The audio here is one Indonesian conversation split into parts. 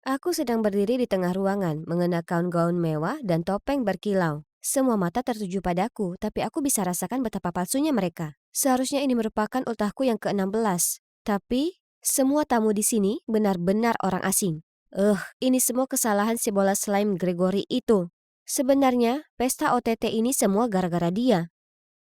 Aku sedang berdiri di tengah ruangan, mengenakan gaun mewah dan topeng berkilau. Semua mata tertuju padaku, tapi aku bisa rasakan betapa palsunya mereka. Seharusnya ini merupakan ultahku yang ke-16. Tapi, semua tamu di sini benar-benar orang asing. Ini semua kesalahan si bola slime Gregory itu. Sebenarnya, pesta OTT ini semua gara-gara dia.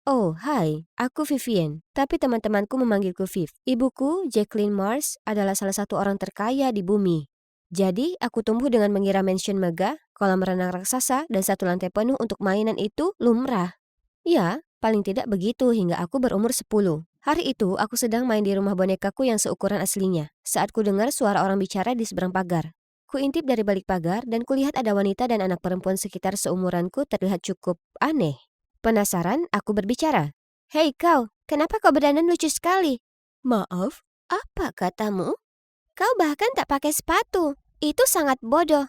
Oh, hai, aku Vivian, tapi teman-temanku memanggilku Viv. Ibuku, Jacqueline Mars, adalah salah satu orang terkaya di bumi. Jadi, aku tumbuh dengan mengira mansion megah, kolam renang raksasa, dan satu lantai penuh untuk mainan itu lumrah. Ya, paling tidak begitu hingga aku berumur 10. Hari itu, aku sedang main di rumah bonekaku yang seukuran aslinya, saat ku dengar suara orang bicara di seberang pagar. Kuintip dari balik pagar dan kulihat ada wanita dan anak perempuan sekitar seumuranku terlihat cukup aneh. Penasaran, aku berbicara. Hei kau, kenapa kau berdandan lucu sekali? Maaf, apa katamu? Kau bahkan tak pakai sepatu. Itu sangat bodoh.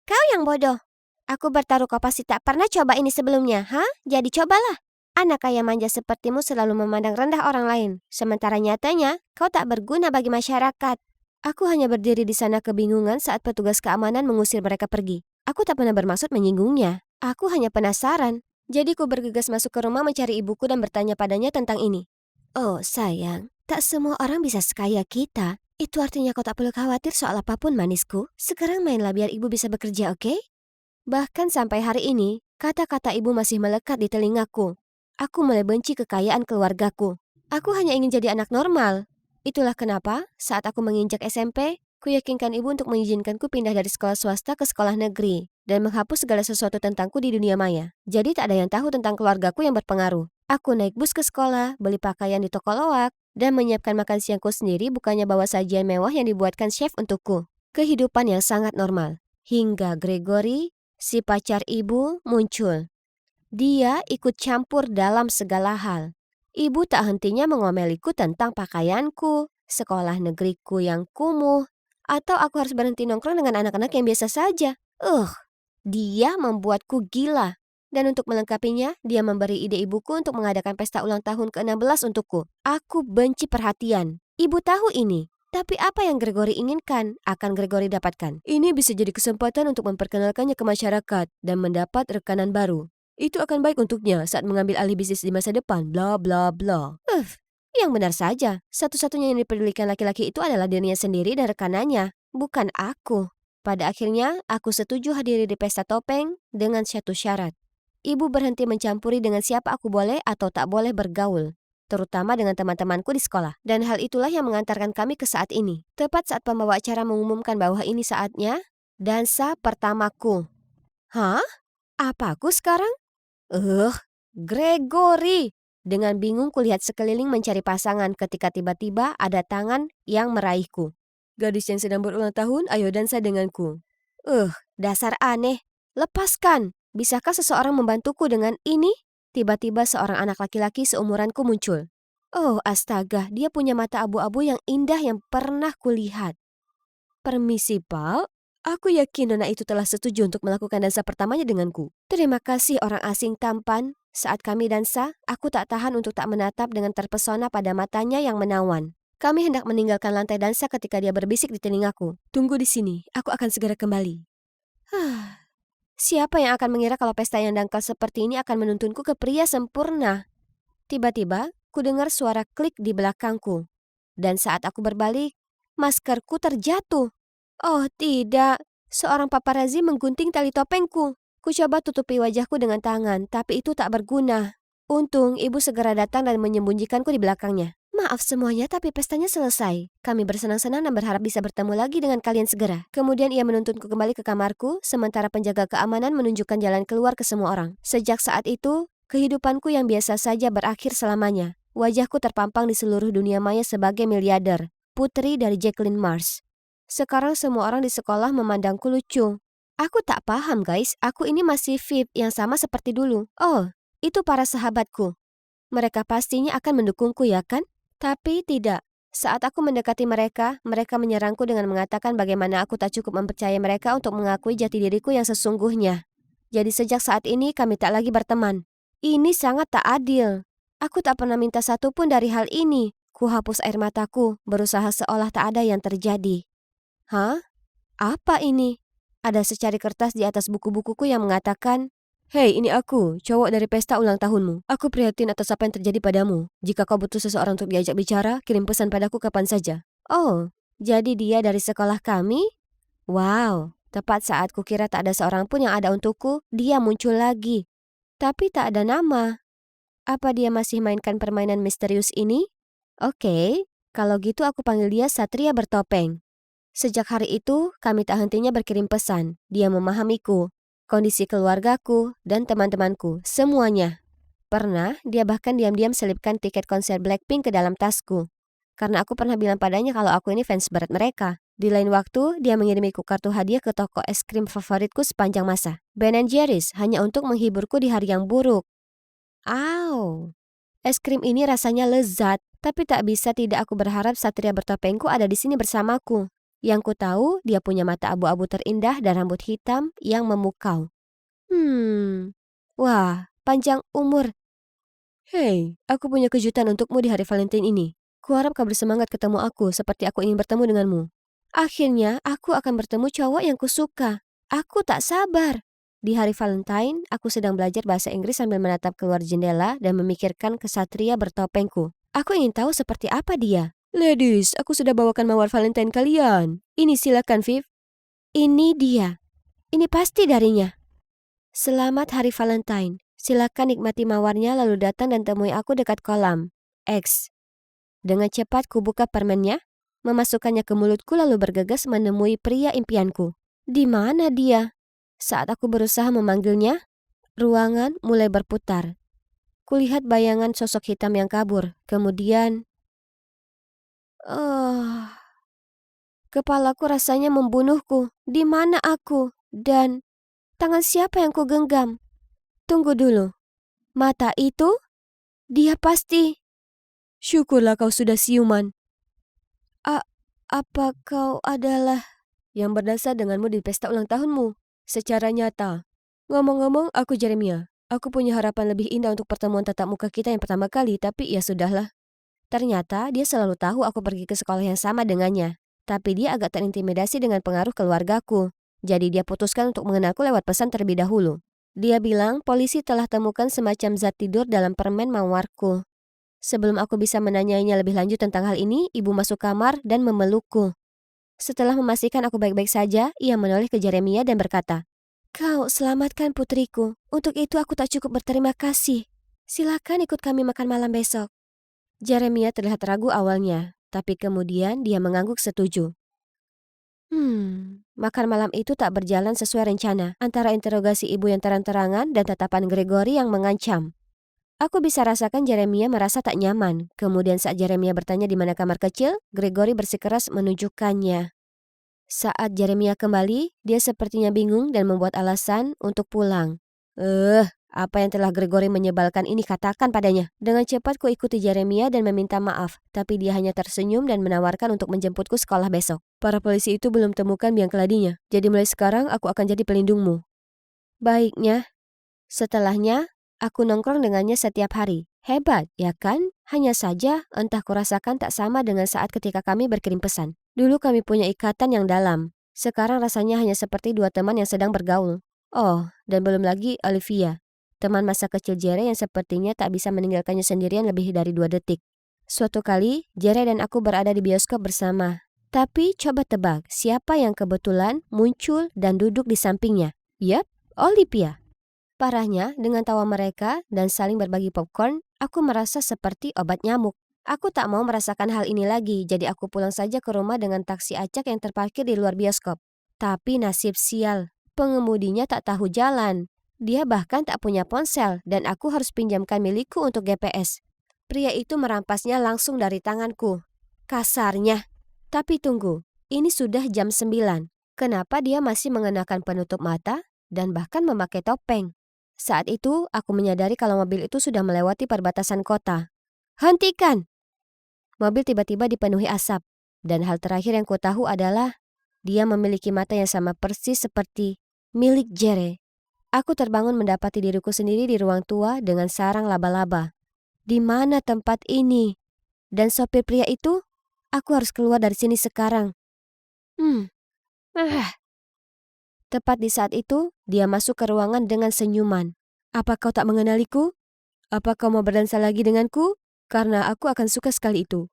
Kau yang bodoh. Aku bertaruh kau pasti tak pernah coba ini sebelumnya, ha? Jadi cobalah. Anak kaya manja sepertimu selalu memandang rendah orang lain. Sementara nyatanya, kau tak berguna bagi masyarakat. Aku hanya berdiri di sana kebingungan saat petugas keamanan mengusir mereka pergi. Aku tak pernah bermaksud menyinggungnya. Aku hanya penasaran. Jadi ku bergegas masuk ke rumah mencari ibuku dan bertanya padanya tentang ini. Oh sayang, tak semua orang bisa sekaya kita. Itu artinya kau tak perlu khawatir soal apapun manisku. Sekarang mainlah biar ibu bisa bekerja, oke? Bahkan sampai hari ini, kata-kata ibu masih melekat di telingaku. Aku mulai benci kekayaan keluargaku. Aku hanya ingin jadi anak normal. Itulah kenapa, saat aku menginjak SMP, kuyakinkan ibu untuk mengizinkanku pindah dari sekolah swasta ke sekolah negeri dan menghapus segala sesuatu tentangku di dunia maya. Jadi tak ada yang tahu tentang keluargaku yang berpengaruh. Aku naik bus ke sekolah, beli pakaian di toko loak, dan menyiapkan makan siangku sendiri bukannya bawa sajian mewah yang dibuatkan chef untukku. Kehidupan yang sangat normal. Hingga Gregory, si pacar ibu, muncul. Dia ikut campur dalam segala hal. Ibu tak hentinya mengomeliku tentang pakaianku, sekolah negeriku yang kumuh, atau aku harus berhenti nongkrong dengan anak-anak yang biasa saja. Dia membuatku gila. Dan untuk melengkapinya, dia memberi ide ibuku untuk mengadakan pesta ulang tahun ke-16 untukku. Aku benci perhatian. Ibu tahu ini. Tapi apa yang Gregory inginkan, akan Gregory dapatkan. Ini bisa jadi kesempatan untuk memperkenalkannya ke masyarakat dan mendapat rekanan baru. Itu akan baik untuknya saat mengambil alih bisnis di masa depan, bla bla bla. Yang benar saja. Satu-satunya yang dipedulikan laki-laki itu adalah dirinya sendiri dan rekanannya, bukan aku. Pada akhirnya, aku setuju hadiri di pesta topeng dengan satu syarat. Ibu berhenti mencampuri dengan siapa aku boleh atau tak boleh bergaul, terutama dengan teman-temanku di sekolah. Dan hal itulah yang mengantarkan kami ke saat ini. Tepat saat pembawa acara mengumumkan bahwa ini saatnya dansa pertamaku. Hah? Apa aku sekarang? Gregory! Dengan bingung kulihat sekeliling mencari pasangan ketika tiba-tiba ada tangan yang meraihku. Gadis yang sedang berulang tahun, ayo dansa denganku. Dasar aneh. Lepaskan. Bisakah seseorang membantuku dengan ini? Tiba-tiba seorang anak laki-laki seumuranku muncul. Oh astaga, dia punya mata abu-abu yang indah yang pernah kulihat. Permisi Pak, aku yakin nona itu telah setuju untuk melakukan dansa pertamanya denganku. Terima kasih orang asing tampan. Saat kami dansa, aku tak tahan untuk tak menatap dengan terpesona pada matanya yang menawan. Kami hendak meninggalkan lantai dansa ketika dia berbisik di telingaku. Tunggu di sini, aku akan segera kembali. Siapa yang akan mengira kalau pesta yang dangkal seperti ini akan menuntunku ke pria sempurna? Tiba-tiba, ku dengar suara klik di belakangku. Dan saat aku berbalik, maskerku terjatuh. Oh tidak, seorang paparazi menggunting tali topengku. Ku coba tutupi wajahku dengan tangan, tapi itu tak berguna. Untung ibu segera datang dan menyembunyikanku di belakangnya. Maaf semuanya, tapi pestanya selesai. Kami bersenang-senang dan berharap bisa bertemu lagi dengan kalian segera. Kemudian ia menuntunku kembali ke kamarku, sementara penjaga keamanan menunjukkan jalan keluar ke semua orang. Sejak saat itu, kehidupanku yang biasa saja berakhir selamanya. Wajahku terpampang di seluruh dunia maya sebagai miliarder, putri dari Jacqueline Mars. Sekarang semua orang di sekolah memandangku lucu. Aku tak paham guys, aku ini masih VIP yang sama seperti dulu. Oh, itu para sahabatku. Mereka pastinya akan mendukungku ya kan? Tapi tidak. Saat aku mendekati mereka, mereka menyerangku dengan mengatakan bagaimana aku tak cukup mempercayai mereka untuk mengakui jati diriku yang sesungguhnya. Jadi sejak saat ini kami tak lagi berteman. Ini sangat tak adil. Aku tak pernah minta satu pun dari hal ini. Ku hapus air mataku, berusaha seolah tak ada yang terjadi. Hah? Apa ini? Ada secari kertas di atas buku-bukuku yang mengatakan, "Hei, ini aku, cowok dari pesta ulang tahunmu. Aku prihatin atas apa yang terjadi padamu. Jika kau butuh seseorang untuk diajak bicara, kirim pesan padaku kapan saja." Oh, jadi dia dari sekolah kami? Wow, tepat saat kukira tak ada seorang pun yang ada untukku, dia muncul lagi. Tapi tak ada nama. Apa dia masih mainkan permainan misterius ini? Oke, kalau gitu aku panggil dia Satria Bertopeng. Sejak hari itu, kami tak hentinya berkirim pesan. Dia memahamiku, kondisi keluargaku, dan teman-temanku, semuanya. Pernah, dia bahkan diam-diam selipkan tiket konser Blackpink ke dalam tasku. Karena aku pernah bilang padanya kalau aku ini fans berat mereka. Di lain waktu, dia mengirimiku kartu hadiah ke toko es krim favoritku sepanjang masa. Ben Jerry's, hanya untuk menghiburku di hari yang buruk. Au! Es krim ini rasanya lezat, tapi tak bisa tidak aku berharap Satria Bertopengku ada di sini bersamaku. Yang ku tahu, dia punya mata abu-abu terindah dan rambut hitam yang memukau. Wah, panjang umur. Hei, aku punya kejutan untukmu di hari Valentine ini. Kuharap kau bersemangat ketemu aku seperti aku ingin bertemu denganmu. Akhirnya, aku akan bertemu cowok yang kusuka. Aku tak sabar. Di hari Valentine, aku sedang belajar bahasa Inggris sambil menatap keluar jendela dan memikirkan kesatria bertopengku. Aku ingin tahu seperti apa dia. Ladies, aku sudah bawakan mawar Valentine kalian. Ini silakan, Viv. Ini dia. Ini pasti darinya. Selamat hari Valentine. Silakan nikmati mawarnya lalu datang dan temui aku dekat kolam. X. Dengan cepat kubuka permennya, memasukkannya ke mulutku lalu bergegas menemui pria impianku. Di mana dia? Saat aku berusaha memanggilnya, ruangan mulai berputar. Kulihat bayangan sosok hitam yang kabur. Kemudian, kepalaku rasanya membunuhku. Di mana aku? Dan tangan siapa yang kugenggam? Tunggu dulu. Mata itu? Dia pasti. Syukurlah kau sudah siuman. Apa kau adalah yang berdasar denganmu di pesta ulang tahunmu? Secara nyata. Ngomong-ngomong, aku Jeremia. Aku punya harapan lebih indah untuk pertemuan tatap muka kita yang pertama kali, tapi ya sudahlah. Ternyata dia selalu tahu aku pergi ke sekolah yang sama dengannya. Tapi dia agak terintimidasi dengan pengaruh keluargaku. Jadi dia putuskan untuk mengenalku lewat pesan terlebih dahulu. Dia bilang polisi telah temukan semacam zat tidur dalam permen mawarku. Sebelum aku bisa menanyainya lebih lanjut tentang hal ini, ibu masuk kamar dan memelukku. Setelah memastikan aku baik-baik saja, ia menoleh ke Jeremia dan berkata, "Kau selamatkan putriku. Untuk itu aku tak cukup berterima kasih. Silakan ikut kami makan malam besok." Jeremia terlihat ragu awalnya, tapi kemudian dia mengangguk setuju. Makan malam itu tak berjalan sesuai rencana, antara interogasi ibu yang terang-terangan dan tatapan Gregory yang mengancam. Aku bisa rasakan Jeremia merasa tak nyaman. Kemudian saat Jeremia bertanya di mana kamar kecil, Gregory bersikeras menunjukkannya. Saat Jeremia kembali, dia sepertinya bingung dan membuat alasan untuk pulang. Apa yang telah Gregory menyebalkan ini katakan padanya. Dengan cepat ku ikuti Jeremia dan meminta maaf, tapi dia hanya tersenyum dan menawarkan untuk menjemputku sekolah besok. Para polisi itu belum temukan biang keladinya, jadi mulai sekarang aku akan jadi pelindungmu. Baiknya. Setelahnya, aku nongkrong dengannya setiap hari. Hebat, ya kan? Hanya saja, entah kurasakan tak sama dengan saat ketika kami berkirim pesan. Dulu kami punya ikatan yang dalam. Sekarang rasanya hanya seperti dua teman yang sedang bergaul. Oh, dan belum lagi Olivia. Teman masa kecil Jere yang sepertinya tak bisa meninggalkannya sendirian lebih dari 2 detik. Suatu kali, Jere dan aku berada di bioskop bersama. Tapi coba tebak, siapa yang kebetulan muncul dan duduk di sampingnya? Yap, Olivia. Parahnya, dengan tawa mereka dan saling berbagi popcorn, aku merasa seperti obat nyamuk. Aku tak mau merasakan hal ini lagi, jadi aku pulang saja ke rumah dengan taksi acak yang terparkir di luar bioskop. Tapi nasib sial, pengemudinya tak tahu jalan. Dia bahkan tak punya ponsel dan aku harus pinjamkan milikku untuk GPS. Pria itu merampasnya langsung dari tanganku. Kasarnya. Tapi tunggu, ini sudah jam 9. Kenapa dia masih mengenakan penutup mata dan bahkan memakai topeng? Saat itu, aku menyadari kalau mobil itu sudah melewati perbatasan kota. Hentikan! Mobil tiba-tiba dipenuhi asap. Dan hal terakhir yang ku tahu adalah dia memiliki mata yang sama persis seperti milik Jere. Aku terbangun mendapati diriku sendiri di ruang tua dengan sarang laba-laba. Di mana tempat ini? Dan sopir pria itu? Aku harus keluar dari sini sekarang. Ah, tepat di saat itu, dia masuk ke ruangan dengan senyuman. Apa kau tak mengenaliku? Apa kau mau berdansa lagi denganku? Karena aku akan suka sekali itu.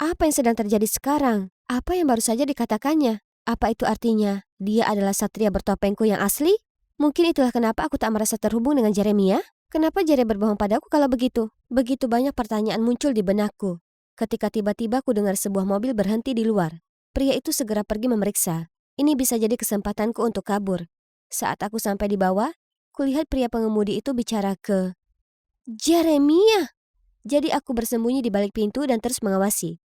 Apa yang sedang terjadi sekarang? Apa yang baru saja dikatakannya? Apa itu artinya? Dia adalah satria bertopengku yang asli? Mungkin itulah kenapa aku tak merasa terhubung dengan Jeremia. Kenapa Jerry berbohong padaku kalau begitu? Begitu banyak pertanyaan muncul di benakku. Ketika tiba-tiba aku dengar sebuah mobil berhenti di luar. Pria itu segera pergi memeriksa. Ini bisa jadi kesempatanku untuk kabur. Saat aku sampai di bawah, kulihat pria pengemudi itu bicara ke Jeremia. Jadi aku bersembunyi di balik pintu dan terus mengawasi.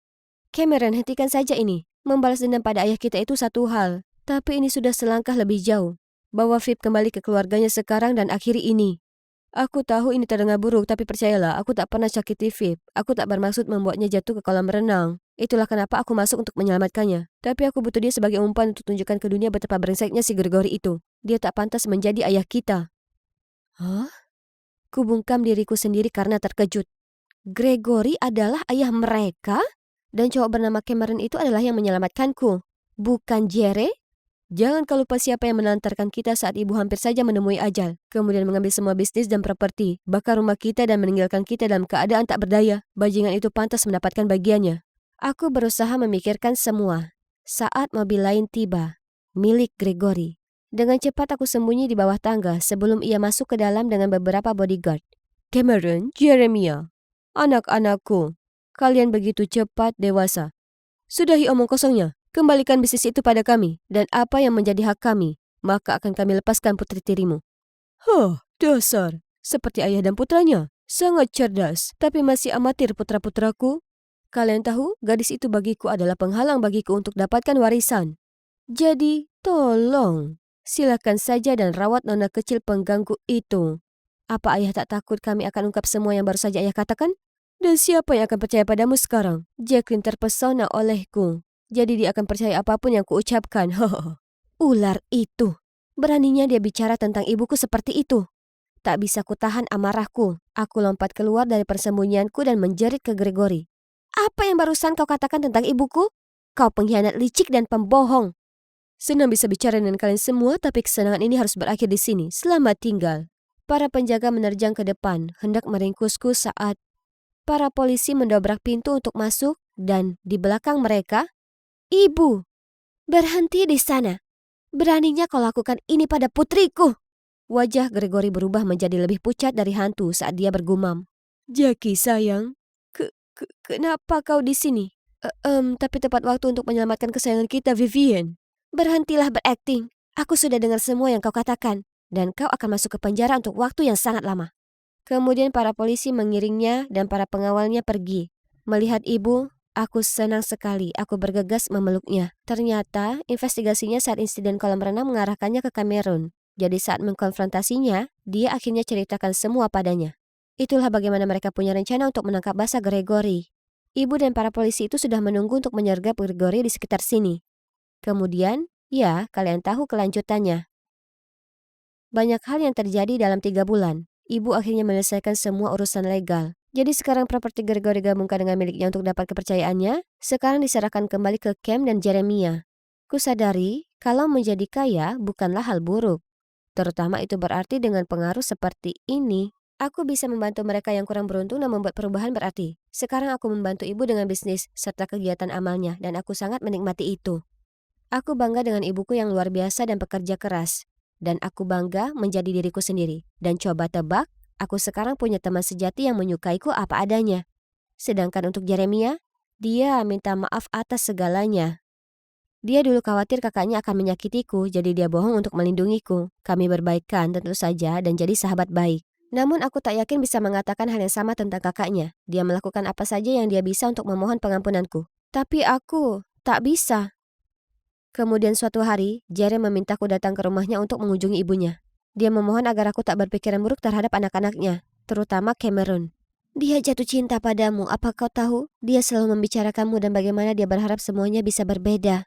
Cameron, hentikan saja ini. Membalas dendam pada ayah kita itu satu hal. Tapi ini sudah selangkah lebih jauh. Bawa Vip kembali ke keluarganya sekarang dan akhiri ini. Aku tahu ini terdengar buruk, tapi percayalah, aku tak pernah sakiti Vip. Aku tak bermaksud membuatnya jatuh ke kolam renang. Itulah kenapa aku masuk untuk menyelamatkannya. Tapi aku butuh dia sebagai umpan untuk tunjukkan ke dunia betapa brengseknya si Gregory itu. Dia tak pantas menjadi ayah kita. Hah? Kubungkam diriku sendiri karena terkejut. Gregory adalah ayah mereka? Dan cowok bernama Cameron itu adalah yang menyelamatkanku. Bukan Jerry? Jangan kau lupa siapa yang menantarkan kita saat ibu hampir saja menemui ajal. Kemudian mengambil semua bisnis dan properti, bakar rumah kita dan meninggalkan kita dalam keadaan tak berdaya. Bajingan itu pantas mendapatkan bagiannya. Aku berusaha memikirkan semua. Saat mobil lain tiba, milik Gregory. Dengan cepat aku sembunyi di bawah tangga sebelum ia masuk ke dalam dengan beberapa bodyguard. Cameron, Jeremiah, anak-anakku, kalian begitu cepat dewasa. Sudahi omong kosongnya. Kembalikan bisnis itu pada kami, dan apa yang menjadi hak kami, maka akan kami lepaskan putri tirimu. Dasar. Seperti ayah dan putranya. Sangat cerdas, tapi masih amatir putra-putraku. Kalian tahu, gadis itu bagiku adalah penghalang bagiku untuk dapatkan warisan. Jadi, tolong, silakan saja dan rawat nona kecil pengganggu itu. Apa ayah tak takut kami akan ungkap semua yang baru saja ayah katakan? Dan siapa yang akan percaya padamu sekarang? Jacqueline terpesona olehku. Jadi dia akan percaya apapun yang kuucapkan. Ular itu. Beraninya dia bicara tentang ibuku seperti itu. Tak bisa kutahan amarahku. Aku lompat keluar dari persembunyianku dan menjerit ke Gregory. Apa yang barusan kau katakan tentang ibuku? Kau pengkhianat licik dan pembohong. Senang bisa bicara dengan kalian semua, tapi kesenangan ini harus berakhir di sini. Selamat tinggal. Para penjaga menerjang ke depan, hendak meringkusku saat para polisi mendobrak pintu untuk masuk dan di belakang mereka, Ibu, berhenti di sana. Beraninya kau lakukan ini pada putriku. Wajah Gregory berubah menjadi lebih pucat dari hantu saat dia bergumam. Jackie sayang, kenapa kau di sini? Tapi tepat waktu untuk menyelamatkan kesayangan kita, Vivian. Berhentilah berakting. Aku sudah dengar semua yang kau katakan. Dan kau akan masuk ke penjara untuk waktu yang sangat lama. Kemudian para polisi mengiringnya dan para pengawalnya pergi. Melihat ibu, aku senang sekali. Aku bergegas memeluknya. Ternyata investigasinya saat insiden kolam renang mengarahkannya ke Cameron. Jadi saat mengkonfrontasinya, dia akhirnya ceritakan semua padanya. Itulah bagaimana mereka punya rencana untuk menangkap basah Gregory. Ibu dan para polisi itu sudah menunggu untuk menyergap Gregory di sekitar sini. Kemudian, ya, kalian tahu kelanjutannya. Banyak hal yang terjadi dalam 3 bulan. Ibu akhirnya menyelesaikan semua urusan legal. Jadi sekarang properti Gregory gabungkan dengan miliknya untuk dapat kepercayaannya, sekarang diserahkan kembali ke Cam dan Jeremiah. Kusadari kalau menjadi kaya bukanlah hal buruk. Terutama itu berarti dengan pengaruh seperti ini. Aku bisa membantu mereka yang kurang beruntung dan membuat perubahan berarti. Sekarang aku membantu ibu dengan bisnis serta kegiatan amalnya dan aku sangat menikmati itu. Aku bangga dengan ibuku yang luar biasa dan pekerja keras. Dan aku bangga menjadi diriku sendiri. Dan coba tebak, aku sekarang punya teman sejati yang menyukaiku apa adanya. Sedangkan untuk Jeremiah, dia minta maaf atas segalanya. Dia dulu khawatir kakaknya akan menyakitiku, jadi dia bohong untuk melindungiku. Kami berbaikan tentu saja dan jadi sahabat baik. Namun aku tak yakin bisa mengatakan hal yang sama tentang kakaknya. Dia melakukan apa saja yang dia bisa untuk memohon pengampunanku. Tapi aku tak bisa. Kemudian suatu hari, Jerry memintaku datang ke rumahnya untuk mengunjungi ibunya. Dia memohon agar aku tak berpikiran buruk terhadap anak-anaknya, terutama Cameron. Dia jatuh cinta padamu, apa kau tahu? Dia selalu membicarakanmu dan bagaimana dia berharap semuanya bisa berbeda.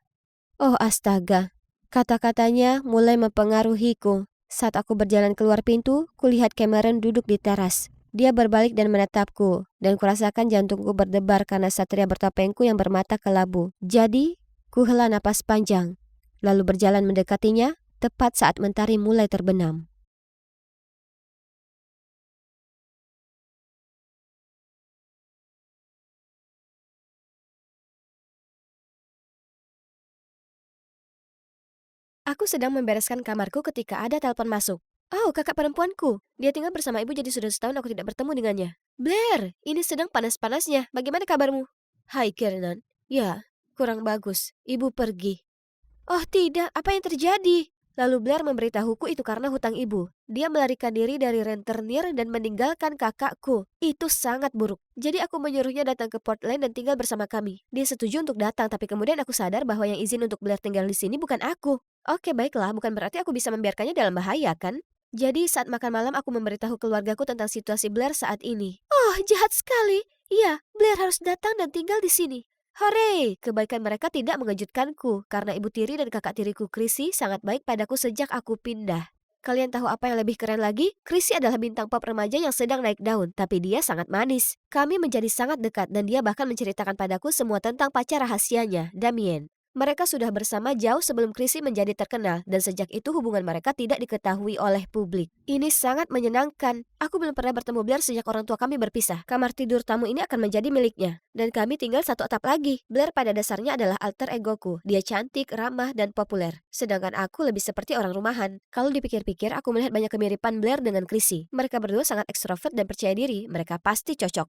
Oh astaga, kata-katanya mulai mempengaruhiku. Saat aku berjalan keluar pintu, kulihat Cameron duduk di teras. Dia berbalik dan menatapku, dan kurasakan jantungku berdebar karena satria bertopengku yang bermata kelabu. Jadi, ku hela napas panjang. lalu berjalan mendekatinya tepat saat mentari mulai terbenam. Aku sedang membereskan kamarku ketika ada telepon masuk. Oh, kakak perempuanku. Dia tinggal bersama ibu jadi sudah setahun aku tidak bertemu dengannya. Blair, ini sedang panas-panasnya. Bagaimana kabarmu? Hai, Kiernan. Ya, kurang bagus. Ibu pergi. Oh tidak, apa yang terjadi? Lalu Blair memberitahuku itu karena hutang ibu. Dia melarikan diri dari rentenir dan meninggalkan kakakku. Itu sangat buruk. Jadi aku menyuruhnya datang ke Portland dan tinggal bersama kami. Dia setuju untuk datang, tapi kemudian aku sadar bahwa yang izin untuk Blair tinggal di sini bukan aku. Oke baiklah, bukan berarti aku bisa membiarkannya dalam bahaya kan? Jadi saat makan malam aku memberitahu keluargaku tentang situasi Blair saat ini. Oh, jahat sekali. Iya, Blair harus datang dan tinggal di sini. Hore! Kebaikan mereka tidak mengejutkanku, karena ibu tiri dan kakak tiriku Chrissy sangat baik padaku sejak aku pindah. Kalian tahu apa yang lebih keren lagi? Chrissy adalah bintang pop remaja yang sedang naik daun, tapi dia sangat manis. Kami menjadi sangat dekat dan dia bahkan menceritakan padaku semua tentang pacar rahasianya, Damien. Mereka sudah bersama jauh sebelum Chrissy menjadi terkenal, dan sejak itu hubungan mereka tidak diketahui oleh publik. Ini sangat menyenangkan. Aku belum pernah bertemu Blair sejak orang tua kami berpisah. Kamar tidur tamu ini akan menjadi miliknya. Dan kami tinggal satu atap lagi. Blair pada dasarnya adalah alter egoku. Dia cantik, ramah, dan populer. Sedangkan aku lebih seperti orang rumahan. Kalau dipikir-pikir, aku melihat banyak kemiripan Blair dengan Chrissy. Mereka berdua sangat ekstrovert dan percaya diri. Mereka pasti cocok.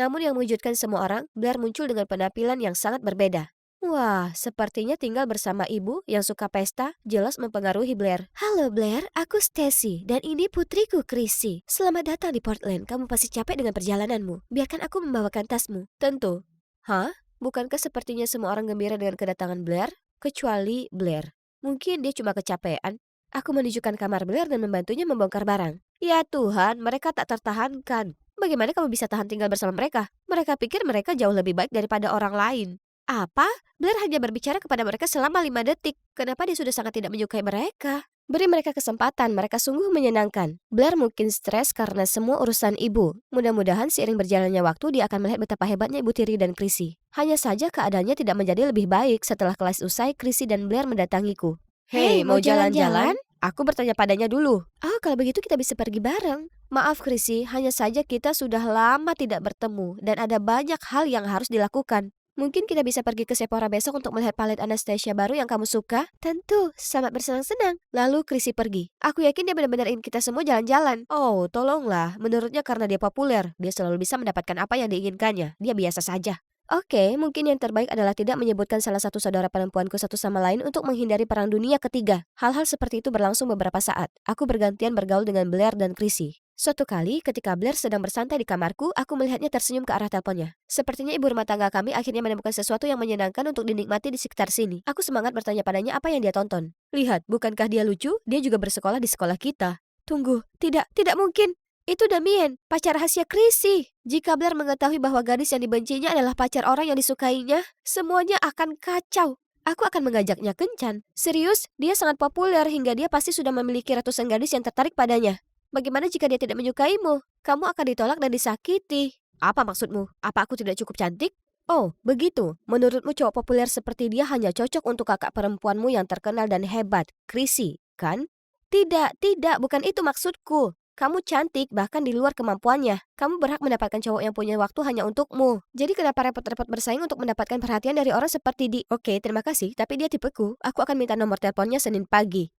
Namun yang mengejutkan semua orang, Blair muncul dengan penampilan yang sangat berbeda. Wah, sepertinya tinggal bersama ibu yang suka pesta jelas mempengaruhi Blair. Halo Blair, aku Stacy dan ini putriku Chrissy. Selamat datang di Portland. Kamu pasti capek dengan perjalananmu. Biarkan aku membawakan tasmu. Tentu. Hah? Bukankah sepertinya semua orang gembira dengan kedatangan Blair? Kecuali Blair. Mungkin dia cuma kecapean. Aku menunjukkan kamar Blair dan membantunya membongkar barang. Ya Tuhan, mereka tak tertahankan. Bagaimana kamu bisa tahan tinggal bersama mereka? Mereka pikir mereka jauh lebih baik daripada orang lain. Apa? Blair hanya berbicara kepada mereka selama 5 detik. Kenapa dia sudah sangat tidak menyukai mereka? Beri mereka kesempatan, mereka sungguh menyenangkan. Blair mungkin stres karena semua urusan ibu. Mudah-mudahan seiring berjalannya waktu dia akan melihat betapa hebatnya ibu tiri dan Chrissy. Hanya saja keadaannya tidak menjadi lebih baik setelah kelas usai Chrissy dan Blair mendatangiku. Hei, mau jalan-jalan? Aku bertanya padanya dulu. Oh, kalau begitu kita bisa pergi bareng. Maaf Chrissy, hanya saja kita sudah lama tidak bertemu dan ada banyak hal yang harus dilakukan. Mungkin kita bisa pergi ke Sephora besok untuk melihat palet Anastasia baru yang kamu suka? Tentu, sangat bersenang-senang. Lalu Chrissy pergi. Aku yakin dia benar-benar ingin kita semua jalan-jalan. Oh, tolonglah. Menurutnya karena dia populer, dia selalu bisa mendapatkan apa yang diinginkannya. Dia biasa saja. Oke, mungkin yang terbaik adalah tidak menyebutkan salah satu saudara perempuanku satu sama lain untuk menghindari perang dunia ketiga. Hal-hal seperti itu berlangsung beberapa saat. Aku bergantian bergaul dengan Blair dan Chrissy. Suatu kali, ketika Blair sedang bersantai di kamarku, aku melihatnya tersenyum ke arah teleponnya. Sepertinya ibu rumah tangga kami akhirnya menemukan sesuatu yang menyenangkan untuk dinikmati di sekitar sini. Aku semangat bertanya padanya apa yang dia tonton. Lihat, bukankah dia lucu? Dia juga bersekolah di sekolah kita. Tunggu, tidak mungkin. Itu Damien, pacar rahasia Chrissy. Jika Blair mengetahui bahwa gadis yang dibencinya adalah pacar orang yang disukainya, semuanya akan kacau. Aku akan mengajaknya kencan. Serius, dia sangat populer hingga dia pasti sudah memiliki ratusan gadis yang tertarik padanya. Bagaimana jika dia tidak menyukaimu? Kamu akan ditolak dan disakiti. Apa maksudmu? Apa aku tidak cukup cantik? Oh, begitu. Menurutmu cowok populer seperti dia hanya cocok untuk kakak perempuanmu yang terkenal dan hebat, Chrissy, kan? Tidak, bukan itu maksudku. Kamu cantik bahkan di luar kemampuannya. Kamu berhak mendapatkan cowok yang punya waktu hanya untukmu. Jadi kenapa repot-repot bersaing untuk mendapatkan perhatian dari orang seperti Oke, terima kasih, tapi dia tipeku. Aku akan minta nomor teleponnya Senin pagi.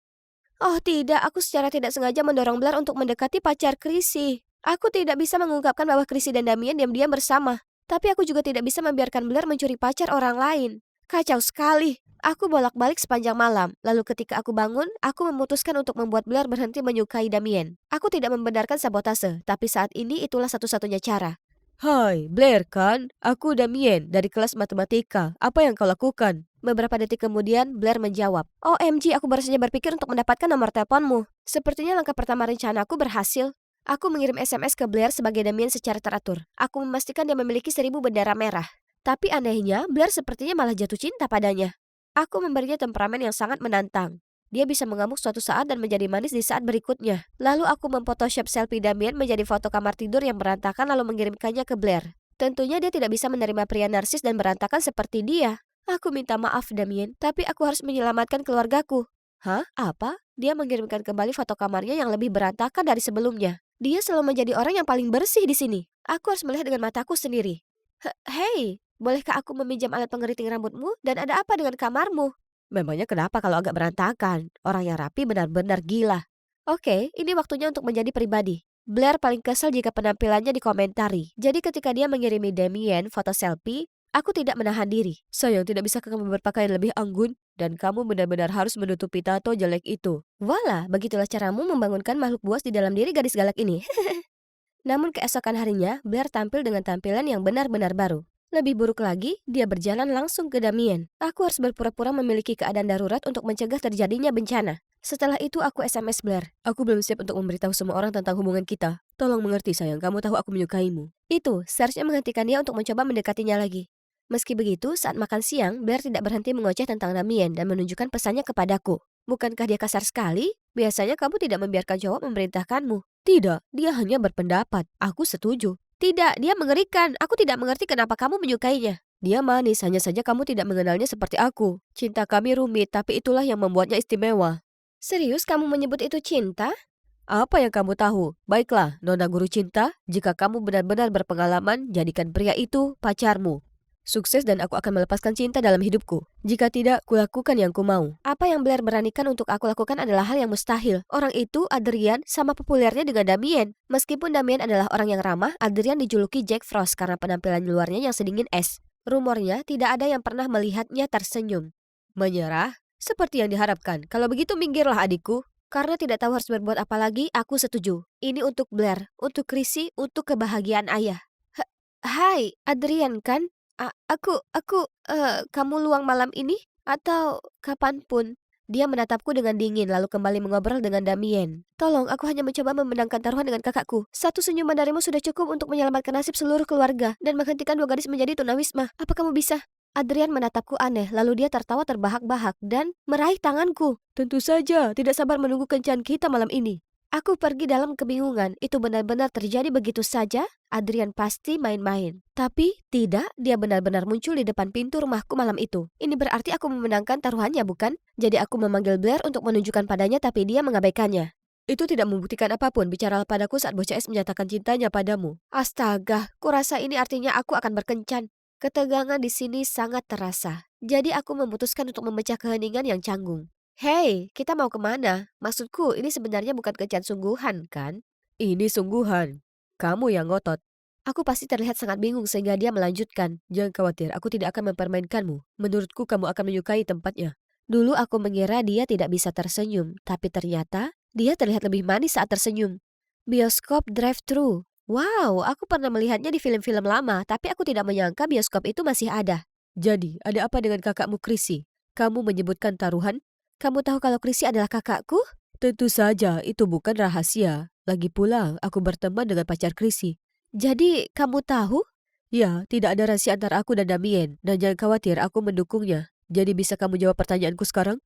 Oh tidak, aku secara tidak sengaja mendorong Blair untuk mendekati pacar Chrissy. Aku tidak bisa mengungkapkan bahwa Chrissy dan Damien diam-diam bersama. Tapi aku juga tidak bisa membiarkan Blair mencuri pacar orang lain. Kacau sekali. Aku bolak-balik sepanjang malam. Lalu ketika aku bangun, aku memutuskan untuk membuat Blair berhenti menyukai Damien. Aku tidak membenarkan sabotase, tapi saat ini itulah satu-satunya cara. Hai, Blair kan? Aku Damien dari kelas matematika. Apa yang kau lakukan? Beberapa detik kemudian, Blair menjawab. OMG, aku baru saja berpikir untuk mendapatkan nomor teleponmu. Sepertinya langkah pertama rencanaku berhasil. Aku mengirim SMS ke Blair sebagai Damien secara teratur. Aku memastikan dia memiliki 1000 bendera merah. Tapi anehnya, Blair sepertinya malah jatuh cinta padanya. Aku memberinya temperamen yang sangat menantang. Dia bisa mengamuk suatu saat dan menjadi manis di saat berikutnya. Lalu aku memfotoshop selfie Damien menjadi foto kamar tidur yang berantakan lalu mengirimkannya ke Blair. Tentunya dia tidak bisa menerima pria narsis dan berantakan seperti dia. Aku minta maaf, Damien, tapi aku harus menyelamatkan keluargaku. Hah? Apa? Dia mengirimkan kembali foto kamarnya yang lebih berantakan dari sebelumnya. Dia selalu menjadi orang yang paling bersih di sini. Aku harus melihat dengan mataku sendiri. Hei, bolehkah aku meminjam alat pengeriting rambutmu? Dan ada apa dengan kamarmu? Memangnya kenapa kalau agak berantakan? Orang yang rapi benar-benar gila. Oke, ini waktunya untuk menjadi pribadi. Blair paling kesal jika penampilannya dikomentari. Jadi ketika dia mengirimi Damien foto selfie, aku tidak menahan diri. Sayang, tidak bisa kamu berpakaian lebih anggun? Dan kamu benar-benar harus menutupi tato jelek itu. Wala, begitulah caramu membangunkan makhluk buas di dalam diri gadis galak ini. Namun keesokan harinya, Blair tampil dengan tampilan yang benar-benar baru. Lebih buruk lagi, dia berjalan langsung ke Damien. Aku harus berpura-pura memiliki keadaan darurat untuk mencegah terjadinya bencana. Setelah itu aku SMS Blair. Aku belum siap untuk memberitahu semua orang tentang hubungan kita. Tolong mengerti sayang, kamu tahu aku menyukaimu. Itu seharusnya menghentikan dia untuk mencoba mendekatinya lagi. Meski begitu, saat makan siang, Blair tidak berhenti mengoceh tentang Damien dan menunjukkan pesannya kepadaku. Bukankah dia kasar sekali? Biasanya kamu tidak membiarkan cowok memerintahkanmu. Tidak, dia hanya berpendapat. Aku setuju. Tidak, dia mengerikan. Aku tidak mengerti kenapa kamu menyukainya. Dia manis, hanya saja kamu tidak mengenalnya seperti aku. Cinta kami rumit, tapi itulah yang membuatnya istimewa. Serius kamu menyebut itu cinta? Apa yang kamu tahu? Baiklah, Nona Guru Cinta, jika kamu benar-benar berpengalaman, jadikan pria itu pacarmu. Sukses dan aku akan melepaskan cinta dalam hidupku. Jika tidak, kulakukan yang ku mau. Apa yang Blair beranikan untuk aku lakukan adalah hal yang mustahil. Orang itu, Adrian, sama populernya dengan Damien. Meskipun Damien adalah orang yang ramah, Adrian dijuluki Jack Frost karena penampilan luarnya yang sedingin es. Rumornya, tidak ada yang pernah melihatnya tersenyum. Menyerah? Seperti yang diharapkan. Kalau begitu minggirlah adikku. Karena tidak tahu harus berbuat apa lagi, aku setuju. Ini untuk Blair, untuk Chrissy, untuk kebahagiaan ayah. Hai, Adrian kan? Kamu luang malam ini? Atau kapanpun? Dia menatapku dengan dingin lalu kembali mengobrol dengan Damien. Tolong, aku hanya mencoba memenangkan taruhan dengan kakakku. Satu senyuman darimu sudah cukup untuk menyelamatkan nasib seluruh keluarga dan menghentikan dua gadis menjadi tunawisma. Apa kamu bisa? Adrian menatapku aneh, lalu dia tertawa terbahak-bahak dan meraih tanganku. Tentu saja, tidak sabar menunggu kencan kita malam ini. Aku pergi dalam kebingungan, itu benar-benar terjadi begitu saja? Adrian pasti main-main. Tapi tidak, dia benar-benar muncul di depan pintu rumahku malam itu. Ini berarti aku memenangkan taruhannya, bukan? Jadi aku memanggil Blair untuk menunjukkan padanya tapi dia mengabaikannya. Itu tidak membuktikan apapun, bicaralah padaku saat bocah es menyatakan cintanya padamu. Astaga, kurasa ini artinya aku akan berkencan. Ketegangan di sini sangat terasa. Jadi aku memutuskan untuk memecah keheningan yang canggung. Hei, kita mau kemana? Maksudku, ini sebenarnya bukan kencan sungguhan, kan? Ini sungguhan. Kamu yang ngotot. Aku pasti terlihat sangat bingung sehingga dia melanjutkan. Jangan khawatir, aku tidak akan mempermainkanmu. Menurutku kamu akan menyukai tempatnya. Dulu aku mengira dia tidak bisa tersenyum, tapi ternyata dia terlihat lebih manis saat tersenyum. Bioskop drive-thru. Wow, aku pernah melihatnya di film-film lama, tapi aku tidak menyangka bioskop itu masih ada. Jadi, ada apa dengan kakakmu Chrissy? Kamu menyebutkan taruhan? Kamu tahu kalau Chrissy adalah kakakku? Tentu saja, itu bukan rahasia. Lagi pula, aku berteman dengan pacar Chrissy. Jadi, kamu tahu? Ya, tidak ada rahasia antara aku dan Damien. Dan jangan khawatir, aku mendukungnya. Jadi bisa kamu jawab pertanyaanku sekarang?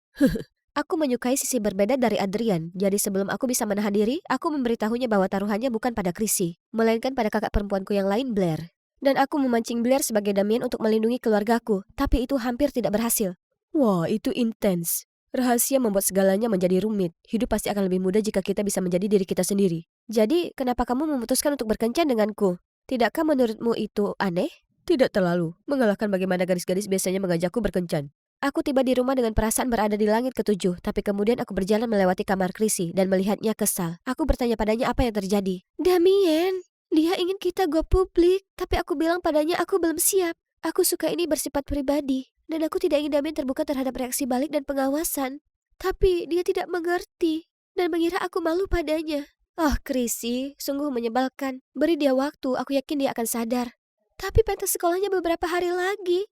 Aku menyukai sisi berbeda dari Adrian. Jadi sebelum aku bisa menahan diri, aku memberitahunya bahwa taruhannya bukan pada Chrissy, melainkan pada kakak perempuanku yang lain, Blair. Dan aku memancing Blair sebagai Damien untuk melindungi keluargaku. Tapi itu hampir tidak berhasil. Wah, itu intens. Rahasia membuat segalanya menjadi rumit. Hidup pasti akan lebih mudah jika kita bisa menjadi diri kita sendiri. Jadi, kenapa kamu memutuskan untuk berkencan denganku? Tidakkah menurutmu itu aneh? Tidak terlalu. Mengalahkan bagaimana gadis-gadis biasanya mengajakku berkencan. Aku tiba di rumah dengan perasaan berada di langit ketujuh, tapi kemudian aku berjalan melewati kamar Chrissy dan melihatnya kesal. Aku bertanya padanya apa yang terjadi. Damien, dia ingin kita go publik, tapi aku bilang padanya aku belum siap. Aku suka ini bersifat pribadi. Dan aku tidak ingin Damien terbuka terhadap reaksi balik dan pengawasan. Tapi dia tidak mengerti dan mengira aku malu padanya. Oh, Chrissy, sungguh menyebalkan. Beri dia waktu, aku yakin dia akan sadar. Tapi pentas sekolahnya beberapa hari lagi.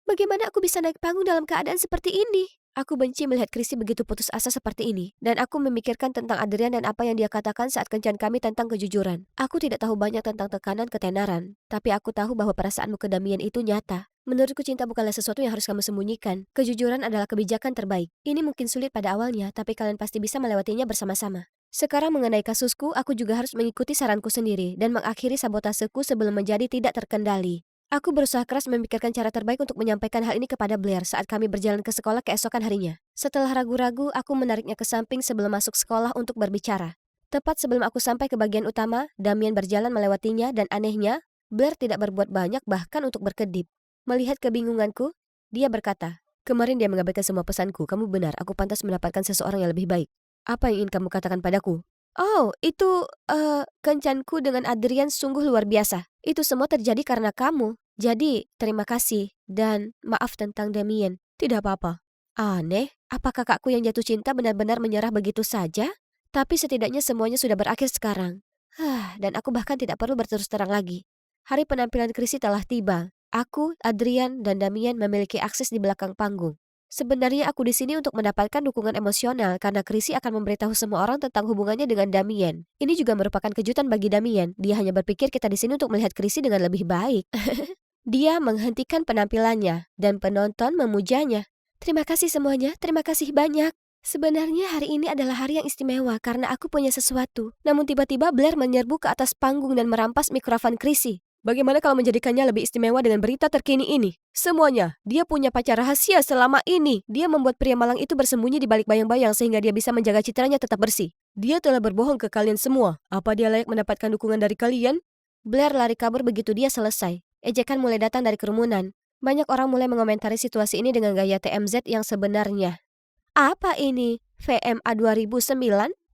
Bagaimana aku bisa naik panggung dalam keadaan seperti ini? Aku benci melihat Chrissy begitu putus asa seperti ini. Dan aku memikirkan tentang Adrian dan apa yang dia katakan saat kencan kami tentang kejujuran. Aku tidak tahu banyak tentang tekanan ketenaran. Tapi aku tahu bahwa perasaanmu ke Damien itu nyata. Menurutku cinta bukanlah sesuatu yang harus kamu sembunyikan. Kejujuran adalah kebijakan terbaik. Ini mungkin sulit pada awalnya, tapi kalian pasti bisa melewatinya bersama-sama. Sekarang mengenai kasusku, aku juga harus mengikuti saranku sendiri dan mengakhiri sabotaseku sebelum menjadi tidak terkendali. Aku berusaha keras memikirkan cara terbaik untuk menyampaikan hal ini kepada Blair saat kami berjalan ke sekolah keesokan harinya. Setelah ragu-ragu, aku menariknya ke samping sebelum masuk sekolah untuk berbicara. Tepat sebelum aku sampai ke bagian utama, Damien berjalan melewatinya dan anehnya, Blair tidak berbuat banyak bahkan untuk berkedip. Melihat kebingunganku, dia berkata, "Kemarin dia mengabaikan semua pesanku. Kamu benar, aku pantas mendapatkan seseorang yang lebih baik. Apa yang ingin kamu katakan padaku?" Oh, itu, kencanku dengan Adrian sungguh luar biasa. Itu semua terjadi karena kamu. Jadi, terima kasih dan maaf tentang Damien. Tidak apa-apa. Aneh, apa kakakku yang jatuh cinta benar-benar menyerah begitu saja? Tapi setidaknya semuanya sudah berakhir sekarang. Dan aku bahkan tidak perlu berterus terang lagi. Hari penampilan Chrissy telah tiba. Aku, Adrian, dan Damien memiliki akses di belakang panggung. Sebenarnya aku di sini untuk mendapatkan dukungan emosional karena Chrissy akan memberitahu semua orang tentang hubungannya dengan Damien. Ini juga merupakan kejutan bagi Damien. Dia hanya berpikir kita di sini untuk melihat Chrissy dengan lebih baik. Dia menghentikan penampilannya dan penonton memujanya. Terima kasih semuanya, terima kasih banyak. Sebenarnya hari ini adalah hari yang istimewa karena aku punya sesuatu. Namun tiba-tiba Blair menyerbu ke atas panggung dan merampas mikrofon Chrissy. Bagaimana kalau menjadikannya lebih istimewa dengan berita terkini ini? Semuanya, dia punya pacar rahasia selama ini. Dia membuat pria malang itu bersembunyi di balik bayang-bayang sehingga dia bisa menjaga citranya tetap bersih. Dia telah berbohong ke kalian semua. Apa dia layak mendapatkan dukungan dari kalian? Blair lari kabur begitu dia selesai. Ejekan mulai datang dari kerumunan. Banyak orang mulai mengomentari situasi ini dengan gaya TMZ yang sebenarnya. Apa ini? VMA 2009?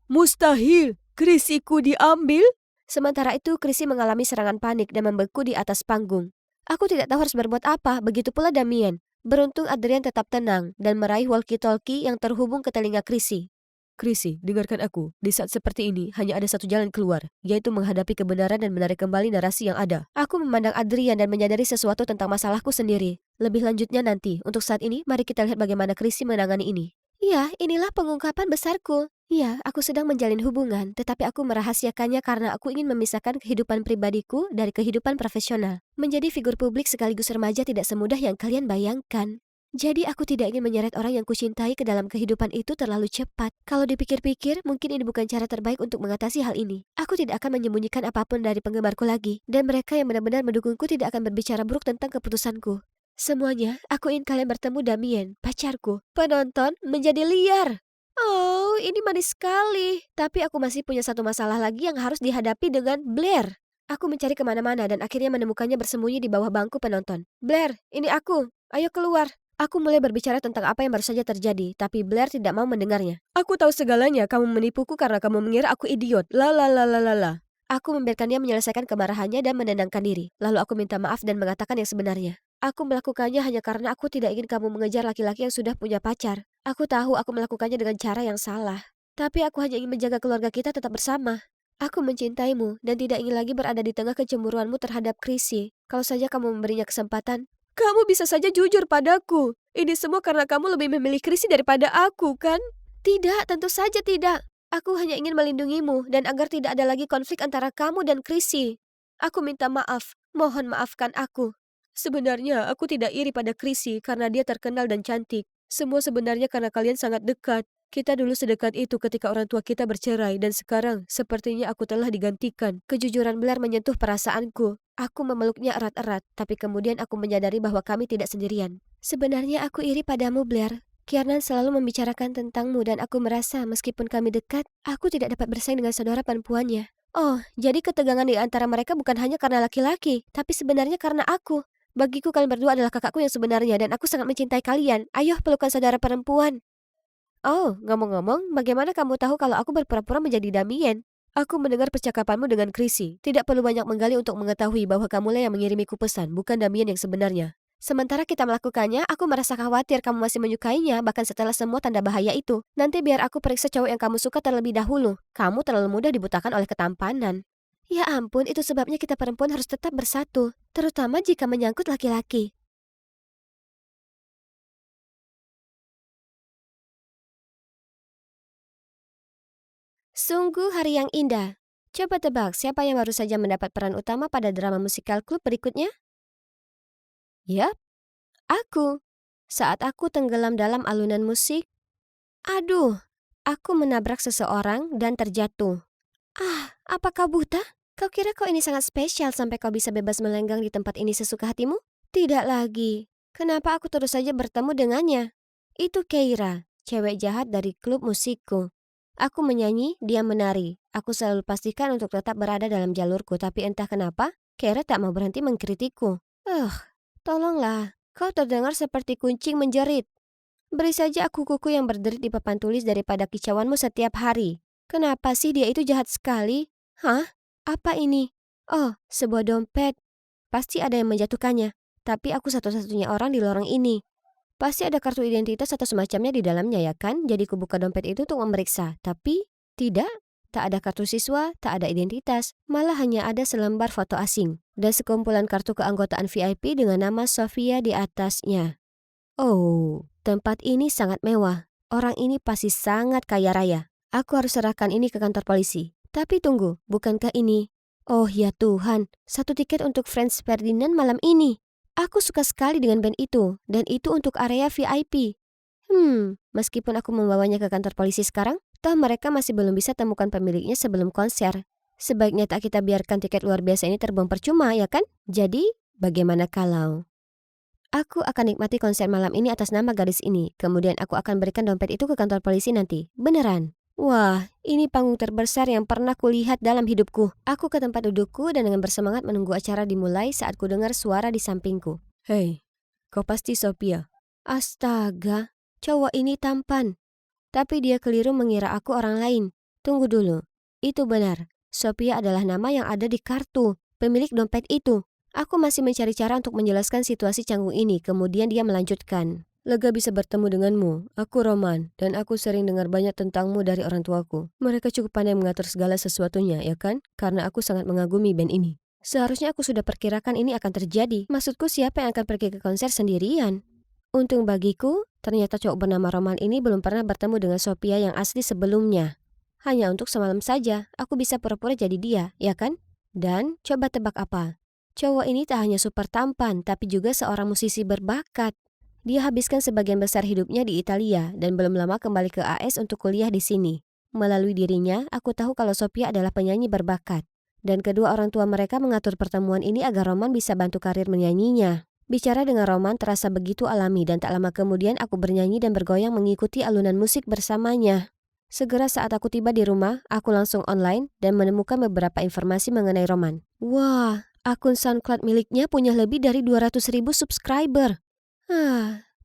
Mustahil! Krisiku diambil? Sementara itu, Chrissy mengalami serangan panik dan membeku di atas panggung. Aku tidak tahu harus berbuat apa, begitu pula Damien. Beruntung Adrian tetap tenang dan meraih walkie-talkie yang terhubung ke telinga Chrissy. Chrissy, dengarkan aku. Di saat seperti ini, hanya ada satu jalan keluar, yaitu menghadapi kebenaran dan menarik kembali narasi yang ada. Aku memandang Adrian dan menyadari sesuatu tentang masalahku sendiri. Lebih lanjutnya nanti. Untuk saat ini, mari kita lihat bagaimana Chrissy menangani ini. Ya, inilah pengungkapan besarku. Ya, aku sedang menjalin hubungan, tetapi aku merahasiakannya karena aku ingin memisahkan kehidupan pribadiku dari kehidupan profesional. Menjadi figur publik sekaligus remaja tidak semudah yang kalian bayangkan. Jadi aku tidak ingin menyeret orang yang kucintai ke dalam kehidupan itu terlalu cepat. Kalau dipikir-pikir, mungkin ini bukan cara terbaik untuk mengatasi hal ini. Aku tidak akan menyembunyikan apapun dari penggemarku lagi, dan mereka yang benar-benar mendukungku tidak akan berbicara buruk tentang keputusanku. Semuanya, aku ingin kalian bertemu Damien, pacarku. Penonton menjadi liar. Oh, ini manis sekali. Tapi aku masih punya satu masalah lagi yang harus dihadapi dengan Blair. Aku mencari kemana-mana dan akhirnya menemukannya bersembunyi di bawah bangku penonton. Blair, ini aku. Ayo keluar. Aku mulai berbicara tentang apa yang baru saja terjadi, tapi Blair tidak mau mendengarnya. Aku tahu segalanya, kamu menipuku karena kamu mengira aku idiot. La la la la la la. Aku membiarkan dia menyelesaikan kemarahannya dan menenangkan diri. Lalu aku minta maaf dan mengatakan yang sebenarnya. Aku melakukannya hanya karena aku tidak ingin kamu mengejar laki-laki yang sudah punya pacar. Aku tahu aku melakukannya dengan cara yang salah. Tapi aku hanya ingin menjaga keluarga kita tetap bersama. Aku mencintaimu dan tidak ingin lagi berada di tengah kecemburuanmu terhadap Chrissy. Kalau saja kamu memberinya kesempatan, kamu bisa saja jujur padaku. Ini semua karena kamu lebih memilih Chrissy daripada aku, kan? Tidak, tentu saja tidak. Aku hanya ingin melindungimu dan agar tidak ada lagi konflik antara kamu dan Chrissy. Aku minta maaf. Mohon maafkan aku. Sebenarnya aku tidak iri pada Chrissy karena dia terkenal dan cantik. Semua sebenarnya karena kalian sangat dekat. Kita dulu sedekat itu ketika orang tua kita bercerai dan sekarang sepertinya aku telah digantikan. Kejujuran Blair menyentuh perasaanku. Aku memeluknya erat-erat, tapi kemudian aku menyadari bahwa kami tidak sendirian. Sebenarnya aku iri padamu, Blair. Kiernan selalu membicarakan tentangmu dan aku merasa meskipun kami dekat, aku tidak dapat bersaing dengan saudara perempuannya. Oh, jadi ketegangan di antara mereka bukan hanya karena laki-laki, tapi sebenarnya karena aku. Bagiku kalian berdua adalah kakakku yang sebenarnya dan aku sangat mencintai kalian. Ayo pelukan saudara perempuan. Oh, ngomong-ngomong, bagaimana kamu tahu kalau aku berpura-pura menjadi Damien? Aku mendengar percakapanmu dengan Chrissy. Tidak perlu banyak menggali untuk mengetahui bahwa kamulah yang mengirimiku pesan, bukan Damien yang sebenarnya. Sementara kita melakukannya, aku merasa khawatir kamu masih menyukainya, bahkan setelah semua tanda bahaya itu. Nanti biar aku periksa cowok yang kamu suka terlebih dahulu. Kamu terlalu mudah dibutakan oleh ketampanan. Ya ampun, itu sebabnya kita perempuan harus tetap bersatu, terutama jika menyangkut laki-laki. Sungguh hari yang indah. Coba tebak siapa yang baru saja mendapat peran utama pada drama musikal klub berikutnya? Yap, aku. Saat aku tenggelam dalam alunan musik, aduh, aku menabrak seseorang dan terjatuh. Ah, apakah buta? Kau kira kau ini sangat spesial sampai kau bisa bebas melenggang di tempat ini sesuka hatimu? Tidak lagi. Kenapa aku terus saja bertemu dengannya? Itu Keira, cewek jahat dari klub musikku. Aku menyanyi, dia menari. Aku selalu pastikan untuk tetap berada dalam jalurku, tapi entah kenapa, Keira tak mau berhenti mengkritikku. Tolonglah. Kau terdengar seperti kucing menjerit. Beri saja aku kuku yang berderit di papan tulis daripada kicauanmu setiap hari. Kenapa sih dia itu jahat sekali? Hah? Apa ini? Oh, sebuah dompet. Pasti ada yang menjatuhkannya. Tapi aku satu-satunya orang di lorong ini. Pasti ada kartu identitas atau semacamnya di dalamnya ya kan? Jadi ku buka dompet itu untuk memeriksa. Tapi tidak. Tak ada kartu siswa, tak ada identitas. Malah hanya ada selembar foto asing. Dan sekumpulan kartu keanggotaan VIP dengan nama Sofia di atasnya. Oh, tempat ini sangat mewah. Orang ini pasti sangat kaya raya. Aku harus serahkan ini ke kantor polisi. Tapi tunggu, bukankah ini? Oh ya Tuhan, satu tiket untuk Franz Ferdinand malam ini. Aku suka sekali dengan band itu, dan itu untuk area VIP. Meskipun aku membawanya ke kantor polisi sekarang, toh mereka masih belum bisa temukan pemiliknya sebelum konser. Sebaiknya tak kita biarkan tiket luar biasa ini terbuang percuma, ya kan? Jadi, bagaimana kalau aku akan nikmati konser malam ini atas nama gadis ini. Kemudian aku akan berikan dompet itu ke kantor polisi nanti. Beneran. Wah, ini panggung terbesar yang pernah kulihat dalam hidupku. Aku ke tempat dudukku dan dengan bersemangat menunggu acara dimulai saat ku dengar suara di sampingku. Hei, kau pasti Sophia. Astaga, cowok ini tampan. Tapi dia keliru mengira aku orang lain. Tunggu dulu. Itu benar. Sophia adalah nama yang ada di kartu pemilik dompet itu. Aku masih mencari cara untuk menjelaskan situasi canggung ini, kemudian dia melanjutkan. Lega bisa bertemu denganmu. Aku Roman, dan aku sering dengar banyak tentangmu dari orang tuaku. Mereka cukup pandai mengatur segala sesuatunya, ya kan? Karena aku sangat mengagumi band ini. Seharusnya aku sudah perkirakan ini akan terjadi. Maksudku siapa yang akan pergi ke konser sendirian? Untung bagiku, ternyata cowok bernama Roman ini belum pernah bertemu dengan Sophia yang asli sebelumnya. Hanya untuk semalam saja, aku bisa pura-pura jadi dia, ya kan? Dan, coba tebak apa? Cowok ini tak hanya super tampan, tapi juga seorang musisi berbakat. Dia habiskan sebagian besar hidupnya di Italia dan belum lama kembali ke AS untuk kuliah di sini. Melalui dirinya, aku tahu kalau Sophia adalah penyanyi berbakat. Dan kedua orang tua mereka mengatur pertemuan ini agar Roman bisa bantu karir menyanyinya. Bicara dengan Roman terasa begitu alami dan tak lama kemudian aku bernyanyi dan bergoyang mengikuti alunan musik bersamanya. Segera saat aku tiba di rumah, aku langsung online dan menemukan beberapa informasi mengenai Roman. Wah, akun SoundCloud miliknya punya lebih dari 200.000 subscriber.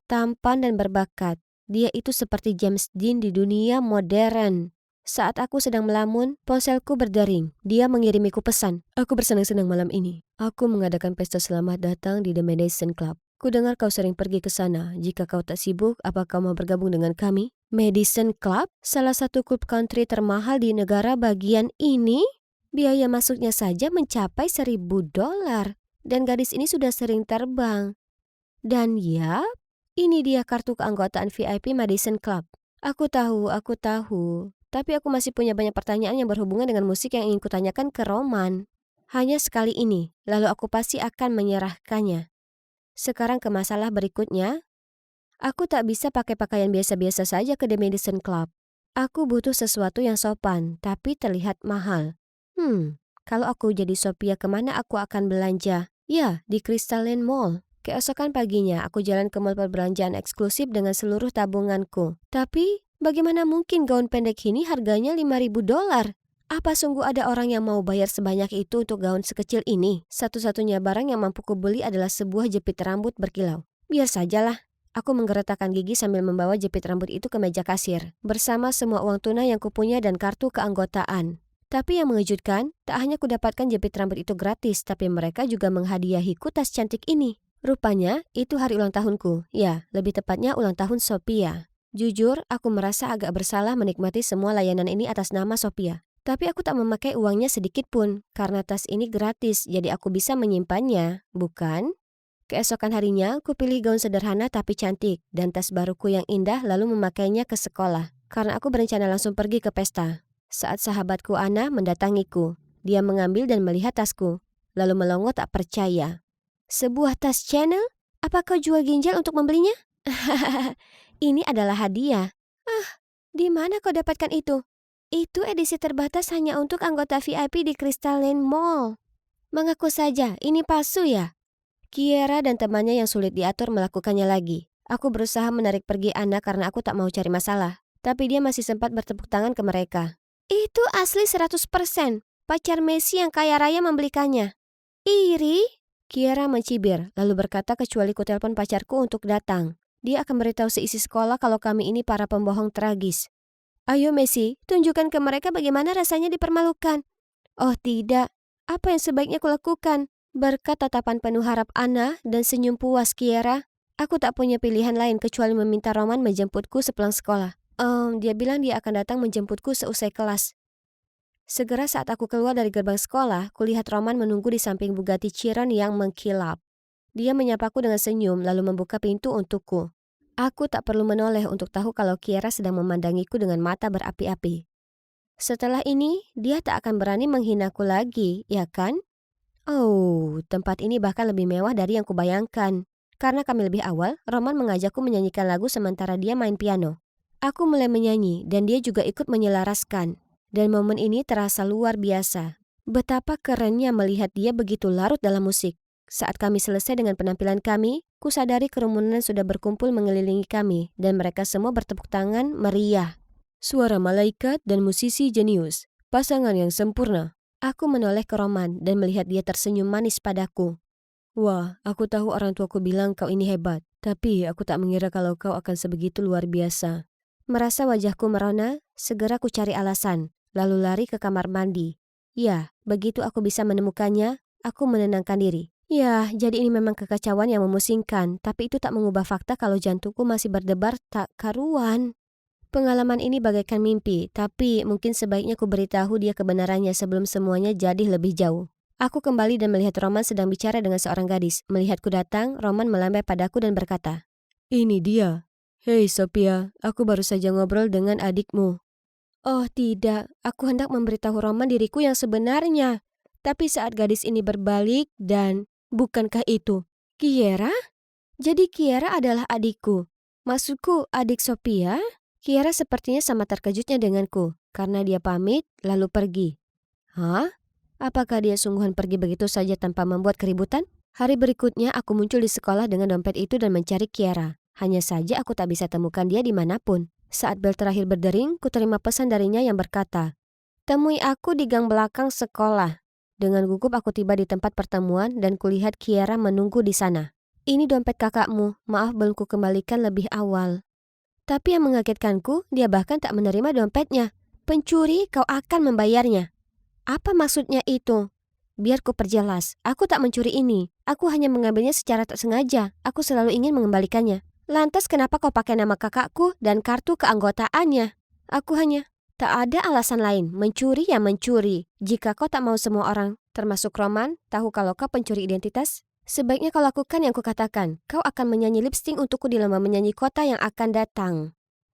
Tampan dan berbakat. Dia itu seperti James Dean di dunia modern. Saat aku sedang melamun, ponselku berdering. Dia mengirimiku pesan. Aku bersenang-senang malam ini. Aku mengadakan pesta selamat datang di The Madison Club. Kudengar kau sering pergi ke sana. Jika kau tak sibuk, apa kau mau bergabung dengan kami? Madison Club? Salah satu klub country termahal di negara bagian ini? Biaya masuknya saja mencapai $1.000. Dan gadis ini sudah sering terbang. Dan ya, ini dia kartu keanggotaan VIP Madison Club. Aku tahu. Tapi aku masih punya banyak pertanyaan yang berhubungan dengan musik yang ingin kutanyakan ke Roman. Hanya sekali ini, lalu aku pasti akan menyerahkannya. Sekarang ke masalah berikutnya. Aku tak bisa pakai pakaian biasa-biasa saja ke The Madison Club. Aku butuh sesuatu yang sopan, tapi terlihat mahal. Kalau aku jadi Sophia, kemana aku akan belanja? Ya, di Crystalline Mall. Keesokan paginya, aku jalan ke mall perbelanjaan eksklusif dengan seluruh tabunganku. Tapi, bagaimana mungkin gaun pendek ini harganya $5.000? Apa sungguh ada orang yang mau bayar sebanyak itu untuk gaun sekecil ini? Satu-satunya barang yang mampu kubeli adalah sebuah jepit rambut berkilau. Biar sajalah. Aku menggeretakkan gigi sambil membawa jepit rambut itu ke meja kasir, bersama semua uang tunai yang kupunya dan kartu keanggotaan. Tapi yang mengejutkan, tak hanya kudapatkan jepit rambut itu gratis, tapi mereka juga menghadiahiku tas cantik ini. Rupanya, itu hari ulang tahunku. Ya, lebih tepatnya ulang tahun Sophia. Jujur, aku merasa agak bersalah menikmati semua layanan ini atas nama Sophia. Tapi aku tak memakai uangnya sedikit pun, karena tas ini gratis, jadi aku bisa menyimpannya, bukan? Keesokan harinya, aku pilih gaun sederhana tapi cantik, dan tas baruku yang indah lalu memakainya ke sekolah. Karena aku berencana langsung pergi ke pesta. Saat sahabatku Anna mendatangiku, dia mengambil dan melihat tasku, lalu melongo tak percaya. Sebuah tas Chanel? Apa kau jual ginjal untuk membelinya? Ini adalah hadiah. Di mana kau dapatkan itu? Itu edisi terbatas hanya untuk anggota VIP di Crystal Lane Mall. Mengaku saja, ini palsu ya? Kiera dan temannya yang sulit diatur melakukannya lagi. Aku berusaha menarik pergi Anna karena aku tak mau cari masalah. Tapi dia masih sempat bertepuk tangan ke mereka. Itu asli 100%. Pacar Messi yang kaya raya membelikannya. Iri? Kiera mencibir, lalu berkata kecuali ku telepon pacarku untuk datang. Dia akan beritahu seisi sekolah kalau kami ini para pembohong tragis. Ayo Messi, tunjukkan ke mereka bagaimana rasanya dipermalukan. Oh tidak, apa yang sebaiknya kulakukan? Berkat tatapan penuh harap Anna dan senyum puas Kiera, aku tak punya pilihan lain kecuali meminta Roman menjemputku sepulang sekolah. Dia bilang dia akan datang menjemputku seusai kelas. Segera saat aku keluar dari gerbang sekolah, kulihat Roman menunggu di samping Bugatti Chiron yang mengkilap. Dia menyapaku dengan senyum lalu membuka pintu untukku. Aku tak perlu menoleh untuk tahu kalau Kiera sedang memandangiku dengan mata berapi-api. Setelah ini, dia tak akan berani menghinaku lagi, ya kan? Oh, tempat ini bahkan lebih mewah dari yang kubayangkan. Karena kami lebih awal, Roman mengajakku menyanyikan lagu sementara dia main piano. Aku mulai menyanyi dan dia juga ikut menyelaraskan. Dan momen ini terasa luar biasa. Betapa kerennya melihat dia begitu larut dalam musik. Saat kami selesai dengan penampilan kami, kusadari kerumunan sudah berkumpul mengelilingi kami dan mereka semua bertepuk tangan meriah. Suara malaikat dan musisi jenius, pasangan yang sempurna. Aku menoleh ke Roman dan melihat dia tersenyum manis padaku. Wah, aku tahu orang tuaku bilang kau ini hebat, tapi aku tak mengira kalau kau akan sebegitu luar biasa. Merasa wajahku merona, segera ku cari alasan, lalu lari ke kamar mandi. Ya, begitu aku bisa menemukannya, aku menenangkan diri. Ya, jadi ini memang kekacauan yang memusingkan, tapi itu tak mengubah fakta kalau jantungku masih berdebar tak karuan. Pengalaman ini bagaikan mimpi, tapi mungkin sebaiknya ku beritahu dia kebenarannya sebelum semuanya jadi lebih jauh. Aku kembali dan melihat Roman sedang bicara dengan seorang gadis. Melihatku datang, Roman melambai padaku dan berkata, "Ini dia. Hei Sophia, aku baru saja ngobrol dengan adikmu." Oh tidak, aku hendak memberitahu Roman diriku yang sebenarnya. Tapi saat gadis ini berbalik dan, bukankah itu Kiera? Jadi Kiera adalah adikku. Maksudku adik Sophia? Kiera sepertinya sama terkejutnya denganku, karena dia pamit lalu pergi. Hah? Apakah dia sungguhan pergi begitu saja tanpa membuat keributan? Hari berikutnya aku muncul di sekolah dengan dompet itu dan mencari Kiera. Hanya saja aku tak bisa temukan dia dimanapun. Saat bel terakhir berdering, ku terima pesan darinya yang berkata, "Temui aku di gang belakang sekolah." Dengan gugup aku tiba di tempat pertemuan dan kulihat Kiera menunggu di sana. "Ini dompet kakakmu, maaf belum ku kembalikan lebih awal." Tapi yang mengagetkanku, dia bahkan tak menerima dompetnya. "Pencuri, kau akan membayarnya." Apa maksudnya itu? Biar ku perjelas, aku tak mencuri ini. Aku hanya mengambilnya secara tak sengaja. Aku selalu ingin mengembalikannya. Lantas kenapa kau pakai nama kakakku dan kartu keanggotaannya? Aku hanya, tak ada alasan lain. Mencuri ya mencuri. Jika kau tak mau semua orang, termasuk Roman, tahu kalau kau pencuri identitas, sebaiknya kau lakukan yang kukatakan. Kau akan menyanyi lip sync untukku di lomba menyanyi kota yang akan datang.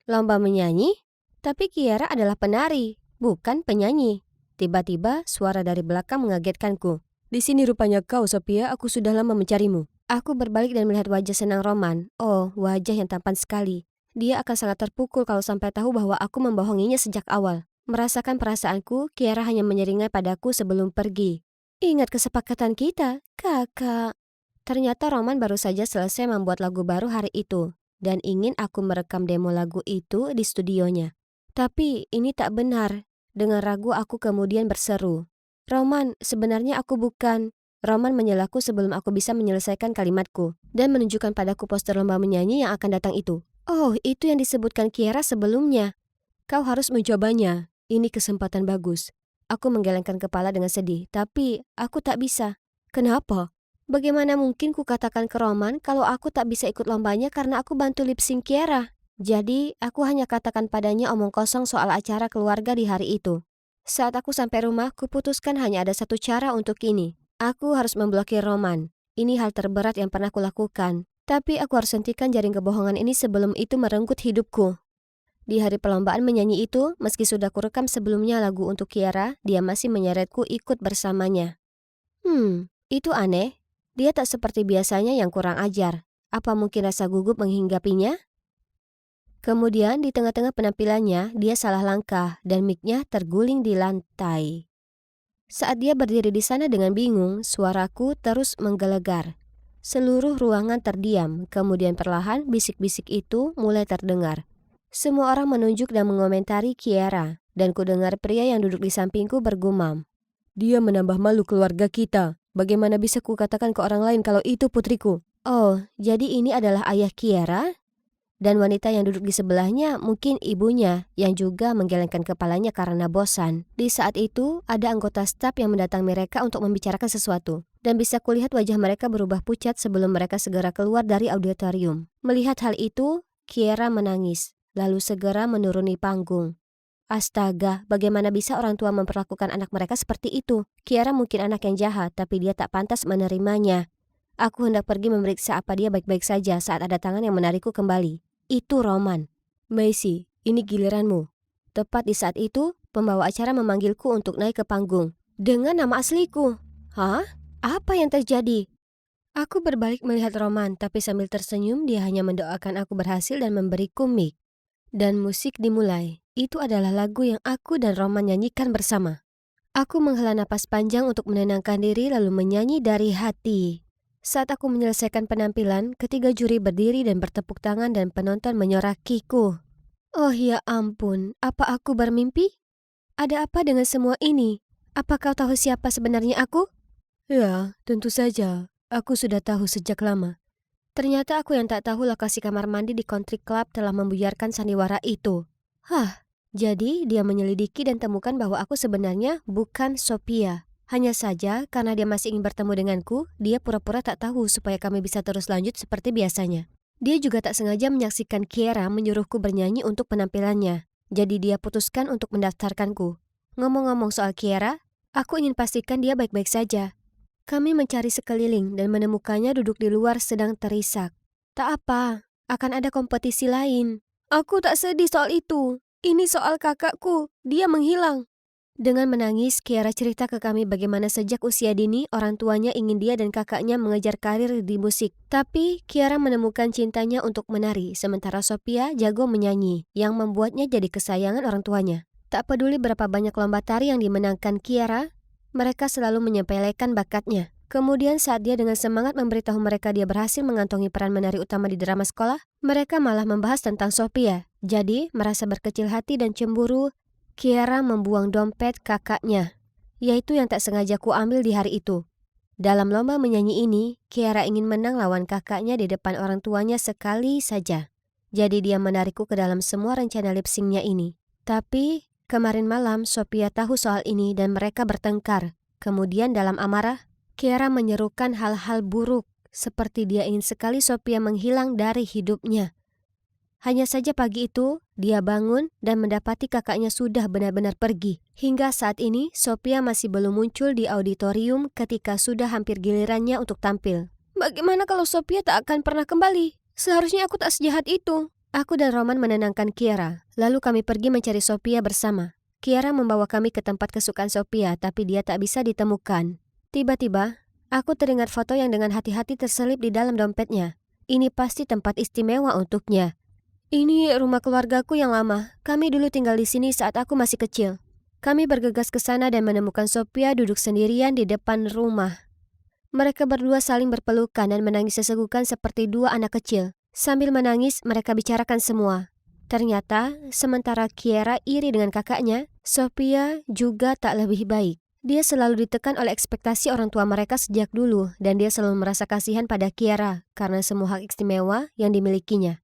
Lomba menyanyi? Tapi Kiara adalah penari, bukan penyanyi. Tiba-tiba suara dari belakang mengagetkanku. "Di sini rupanya kau, Sophia, aku sudah lama mencarimu." Aku berbalik dan melihat wajah senang Roman. Oh, wajah yang tampan sekali. Dia akan sangat terpukul kalau sampai tahu bahwa aku membohonginya sejak awal. Merasakan perasaanku, Kiara hanya menyeringai padaku sebelum pergi. "Ingat kesepakatan kita, kakak." Ternyata Roman baru saja selesai membuat lagu baru hari itu dan ingin aku merekam demo lagu itu di studionya. Tapi ini tak benar. Dengan ragu aku kemudian berseru, "Roman, sebenarnya aku bukan." Roman menyelaku sebelum aku bisa menyelesaikan kalimatku dan menunjukkan padaku poster lomba menyanyi yang akan datang itu. "Oh, itu yang disebutkan Kiera sebelumnya. Kau harus mencobanya. Ini kesempatan bagus." Aku menggelengkan kepala dengan sedih, tapi aku tak bisa. Kenapa? Bagaimana mungkin ku katakan ke Roman kalau aku tak bisa ikut lombanya karena aku bantu lip sync Kiera? Jadi, aku hanya katakan padanya omong kosong soal acara keluarga di hari itu. Saat aku sampai rumah, kuputuskan hanya ada satu cara untuk ini. Aku harus memblokir Roman. Ini hal terberat yang pernah kulakukan. Tapi aku harus hentikan jaring kebohongan ini sebelum itu merenggut hidupku. Di hari perlombaan menyanyi itu, meski sudah kurekam sebelumnya lagu untuk Kiara, dia masih menyeretku ikut bersamanya. Itu aneh. Dia tak seperti biasanya yang kurang ajar. Apa mungkin rasa gugup menghinggapinya? Kemudian di tengah-tengah penampilannya, dia salah langkah dan mic-nya terguling di lantai. Saat dia berdiri di sana dengan bingung, suaraku terus menggelegar. Seluruh ruangan terdiam, kemudian perlahan bisik-bisik itu mulai terdengar. Semua orang menunjuk dan mengomentari Kiara, dan kudengar pria yang duduk di sampingku bergumam. Dia menambah malu keluarga kita. Bagaimana bisa kukatakan ke orang lain kalau itu putriku? Oh, jadi ini adalah ayah Kiara? Dan wanita yang duduk di sebelahnya mungkin ibunya yang juga menggelengkan kepalanya karena bosan. Di saat itu, ada anggota staf yang mendatangi mereka untuk membicarakan sesuatu. Dan bisa kulihat wajah mereka berubah pucat sebelum mereka segera keluar dari auditorium. Melihat hal itu, Kiara menangis, lalu segera menuruni panggung. Astaga, bagaimana bisa orang tua memperlakukan anak mereka seperti itu? Kiara mungkin anak yang jahat, tapi dia tak pantas menerimanya. Aku hendak pergi memeriksa apa dia baik-baik saja saat ada tangan yang menarikku kembali. Itu Roman. Maisy, ini giliranmu. Tepat di saat itu, pembawa acara memanggilku untuk naik ke panggung. Dengan nama asliku. Hah? Apa yang terjadi? Aku berbalik melihat Roman, tapi sambil tersenyum dia hanya mendoakan aku berhasil dan memberiku mic. Dan musik dimulai. Itu adalah lagu yang aku dan Roman nyanyikan bersama. Aku menghela napas panjang untuk menenangkan diri lalu menyanyi dari hati. Saat aku menyelesaikan penampilan, ketiga juri berdiri dan bertepuk tangan dan penonton menyorakiku. Oh ya ampun, apa aku bermimpi? Ada apa dengan semua ini? Apa kau tahu siapa sebenarnya aku? Ya, tentu saja. Aku sudah tahu sejak lama. Ternyata aku yang tak tahu lokasi kamar mandi di country club telah membuyarkan sandiwara itu. Jadi dia menyelidiki dan temukan bahwa aku sebenarnya bukan Sophia. Hanya saja, karena dia masih ingin bertemu denganku, dia pura-pura tak tahu supaya kami bisa terus lanjut seperti biasanya. Dia juga tak sengaja menyaksikan Kiara menyuruhku bernyanyi untuk penampilannya. Jadi dia putuskan untuk mendaftarkanku. Ngomong-ngomong soal Kiara, aku ingin pastikan dia baik-baik saja. Kami mencari sekeliling dan menemukannya duduk di luar sedang terisak. Tak apa, akan ada kompetisi lain. Aku tak sedih soal itu. Ini soal kakakku, dia menghilang. Dengan menangis, Kiara cerita ke kami bagaimana sejak usia dini orang tuanya ingin dia dan kakaknya mengejar karir di musik. Tapi Kiara menemukan cintanya untuk menari, sementara Sophia jago menyanyi, yang membuatnya jadi kesayangan orang tuanya. Tak peduli berapa banyak lomba tari yang dimenangkan Kiara, mereka selalu menyepelekan bakatnya. Kemudian saat dia dengan semangat memberitahu mereka dia berhasil mengantongi peran menari utama di drama sekolah, mereka malah membahas tentang Sophia. Jadi, merasa berkecil hati dan cemburu, Kiara membuang dompet kakaknya, yaitu yang tak sengaja ku ambil di hari itu. Dalam lomba menyanyi ini, Kiara ingin menang lawan kakaknya di depan orang tuanya sekali saja. Jadi dia menarikku ke dalam semua rencana lip sync-nya ini. Tapi, kemarin malam Sophia tahu soal ini dan mereka bertengkar. Kemudian dalam amarah, Kiara menyerukan hal-hal buruk, seperti dia ingin sekali Sophia menghilang dari hidupnya. Hanya saja pagi itu, dia bangun dan mendapati kakaknya sudah benar-benar pergi. Hingga saat ini, Sophia masih belum muncul di auditorium ketika sudah hampir gilirannya untuk tampil. Bagaimana kalau Sophia tak akan pernah kembali? Seharusnya aku tak sejahat itu. Aku dan Roman menenangkan Kiara, lalu kami pergi mencari Sophia bersama. Kiara membawa kami ke tempat kesukaan Sophia, tapi dia tak bisa ditemukan. Tiba-tiba, aku teringat foto yang dengan hati-hati terselip di dalam dompetnya. Ini pasti tempat istimewa untuknya. Ini rumah keluargaku yang lama. Kami dulu tinggal di sini saat aku masih kecil. Kami bergegas ke sana dan menemukan Sophia duduk sendirian di depan rumah. Mereka berdua saling berpelukan dan menangis sesegukan seperti dua anak kecil. Sambil menangis, mereka bicarakan semua. Ternyata, sementara Kiara iri dengan kakaknya, Sophia juga tak lebih baik. Dia selalu ditekan oleh ekspektasi orang tua mereka sejak dulu dan dia selalu merasa kasihan pada Kiara karena semua hak istimewa yang dimilikinya.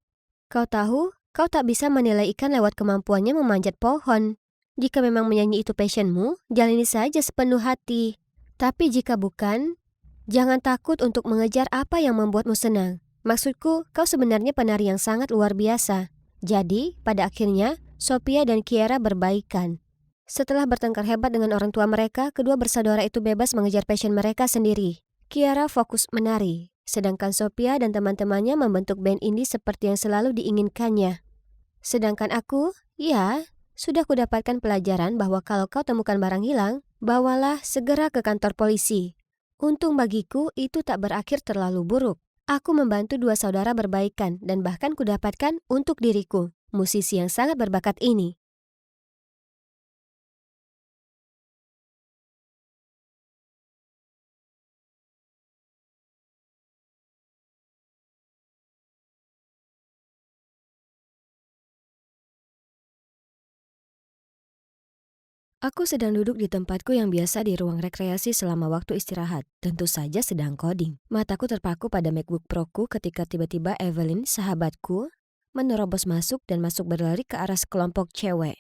Kau tahu, kau tak bisa menilai ikan lewat kemampuannya memanjat pohon. Jika memang menyanyi itu passionmu, jalani saja sepenuh hati. Tapi jika bukan, jangan takut untuk mengejar apa yang membuatmu senang. Maksudku, kau sebenarnya penari yang sangat luar biasa. Jadi, pada akhirnya, Sophia dan Kiara berbaikan. Setelah bertengkar hebat dengan orang tua mereka, kedua bersaudara itu bebas mengejar passion mereka sendiri. Kiara fokus menari, sedangkan Sophia dan teman-temannya membentuk band indie seperti yang selalu diinginkannya. Sedangkan aku, ya, sudah kudapatkan pelajaran bahwa kalau kau temukan barang hilang, bawalah segera ke kantor polisi. Untung bagiku itu tak berakhir terlalu buruk. Aku membantu dua saudara berbaikan dan bahkan kudapatkan untuk diriku. musisi yang sangat berbakat ini. Aku sedang duduk di tempatku yang biasa di ruang rekreasi selama waktu istirahat. Tentu saja sedang coding. Mataku terpaku pada MacBook Pro-ku ketika tiba-tiba Evelyn, sahabatku, menerobos masuk dan masuk berlari ke arah sekelompok cewek.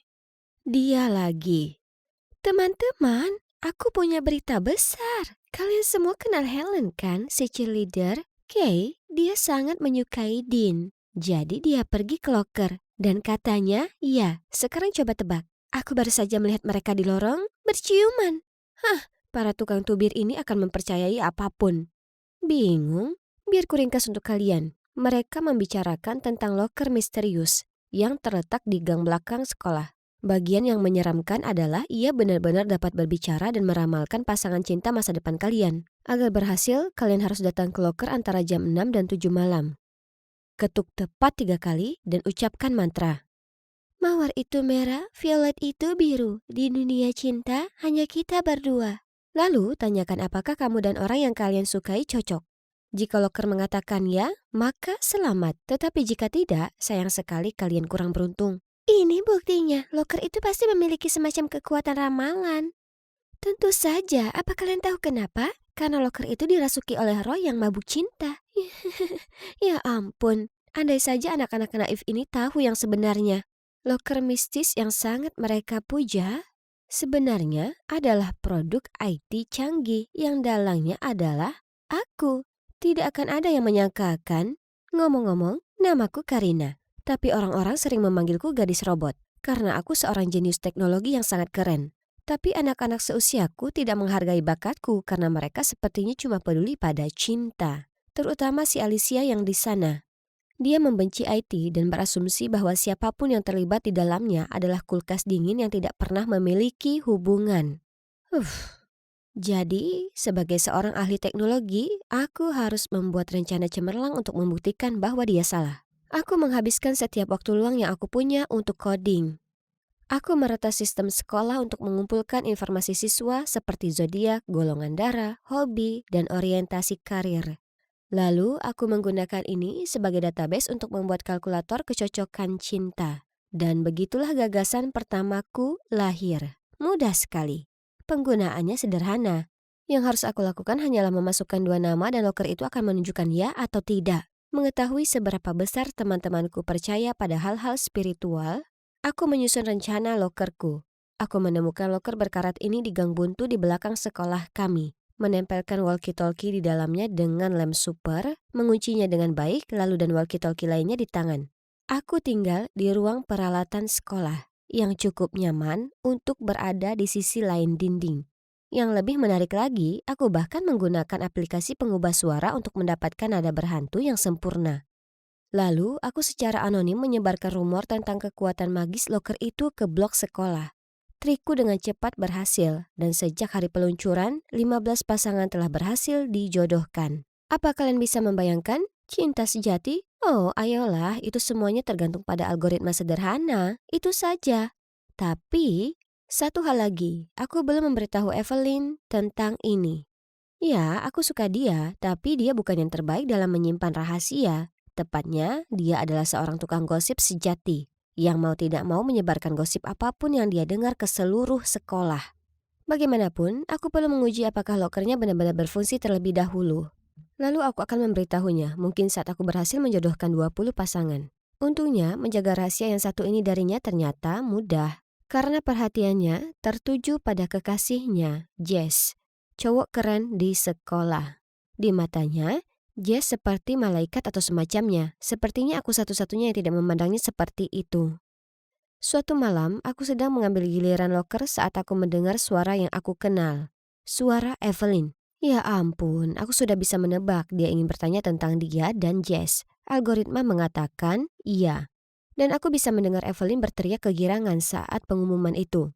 Dia lagi. Teman-teman, aku punya berita besar. Kalian semua kenal Helen kan, si cheerleader? Kay, dia sangat menyukai Dean. Jadi dia pergi ke loker. Dan katanya, ya, sekarang coba tebak. Aku baru saja melihat mereka di lorong berciuman. Hah, para tukang tubir ini akan mempercayai apapun. Bingung? Biar kuringkas untuk kalian. Mereka membicarakan tentang loker misterius yang terletak di gang belakang sekolah. Bagian yang menyeramkan adalah ia benar-benar dapat berbicara dan meramalkan pasangan cinta masa depan kalian. Agar berhasil, kalian harus datang ke loker antara jam 6 dan 7 malam. Ketuk tepat 3 kali dan ucapkan mantra. Mawar itu merah, violet itu biru. Di dunia cinta, hanya kita berdua. Lalu, tanyakan apakah kamu dan orang yang kalian sukai cocok. Jika loker mengatakan ya, maka selamat. Tetapi jika tidak, sayang sekali kalian kurang beruntung. Ini buktinya, loker itu pasti memiliki semacam kekuatan ramalan. Tentu saja, apa kalian tahu kenapa? Karena loker itu dirasuki oleh roh yang mabuk cinta. Ya ampun, andai saja anak-anak naif ini tahu yang sebenarnya. Loker mistis yang sangat mereka puja sebenarnya adalah produk IT canggih yang dalangnya adalah aku. Tidak akan ada yang menyangkakan. Ngomong-ngomong, namaku Karina. Tapi orang-orang sering memanggilku gadis robot karena aku seorang jenius teknologi yang sangat keren. Tapi anak-anak seusiaku tidak menghargai bakatku karena mereka sepertinya cuma peduli pada cinta. Terutama si Alicia yang di sana. Dia membenci IT dan berasumsi bahwa siapapun yang terlibat di dalamnya adalah kulkas dingin yang tidak pernah memiliki hubungan. Jadi, sebagai seorang ahli teknologi, aku harus membuat rencana cemerlang untuk membuktikan bahwa dia salah. Aku menghabiskan setiap waktu luang yang aku punya untuk coding. Aku meretas sistem sekolah untuk mengumpulkan informasi siswa seperti zodiak, golongan darah, hobi, dan orientasi karir. Lalu aku menggunakan ini sebagai database untuk membuat kalkulator kecocokan cinta. Dan begitulah gagasan pertamaku lahir. Mudah sekali. Penggunaannya sederhana. Yang harus aku lakukan hanyalah memasukkan 2 nama dan loker itu akan menunjukkan ya atau tidak. Mengetahui seberapa besar teman-temanku percaya pada hal-hal spiritual, aku menyusun rencana lokerku. Aku menemukan loker berkarat ini di gang buntu di belakang sekolah kami. Menempelkan walkie-talkie di dalamnya dengan lem super, menguncinya dengan baik, lalu dan walkie-talkie lainnya di tangan. Aku tinggal di ruang peralatan sekolah yang cukup nyaman untuk berada di sisi lain dinding. Yang lebih menarik lagi, aku bahkan menggunakan aplikasi pengubah suara untuk mendapatkan nada berhantu yang sempurna. Lalu, aku secara anonim menyebarkan rumor tentang kekuatan magis loker itu ke blog sekolah. Trikku dengan cepat berhasil, dan sejak hari peluncuran, 15 pasangan telah berhasil dijodohkan. Apa kalian bisa membayangkan? Cinta sejati? Oh, ayolah, itu semuanya tergantung pada algoritma sederhana. Itu saja. Tapi, satu hal lagi, aku belum memberitahu Evelyn tentang ini. Ya, aku suka dia, tapi dia bukan yang terbaik dalam menyimpan rahasia. Tepatnya, dia adalah seorang tukang gosip sejati yang mau tidak mau menyebarkan gosip apapun yang dia dengar ke seluruh sekolah. Bagaimanapun, aku perlu menguji apakah lokernya benar-benar berfungsi terlebih dahulu. Lalu aku akan memberitahunya, mungkin saat aku berhasil menjodohkan 20 pasangan. Untungnya, menjaga rahasia yang satu ini darinya ternyata mudah. Karena perhatiannya tertuju pada kekasihnya, Jess, cowok keren di sekolah. Di matanya, Jess seperti malaikat atau semacamnya. Sepertinya aku satu-satunya yang tidak memandangnya seperti itu. Suatu malam, aku sedang mengambil giliran loker saat aku mendengar suara yang aku kenal. Suara Evelyn. Ya ampun, aku sudah bisa menebak dia ingin bertanya tentang dia dan Jess. Algoritma mengatakan iya. Dan aku bisa mendengar Evelyn berteriak kegirangan saat pengumuman itu.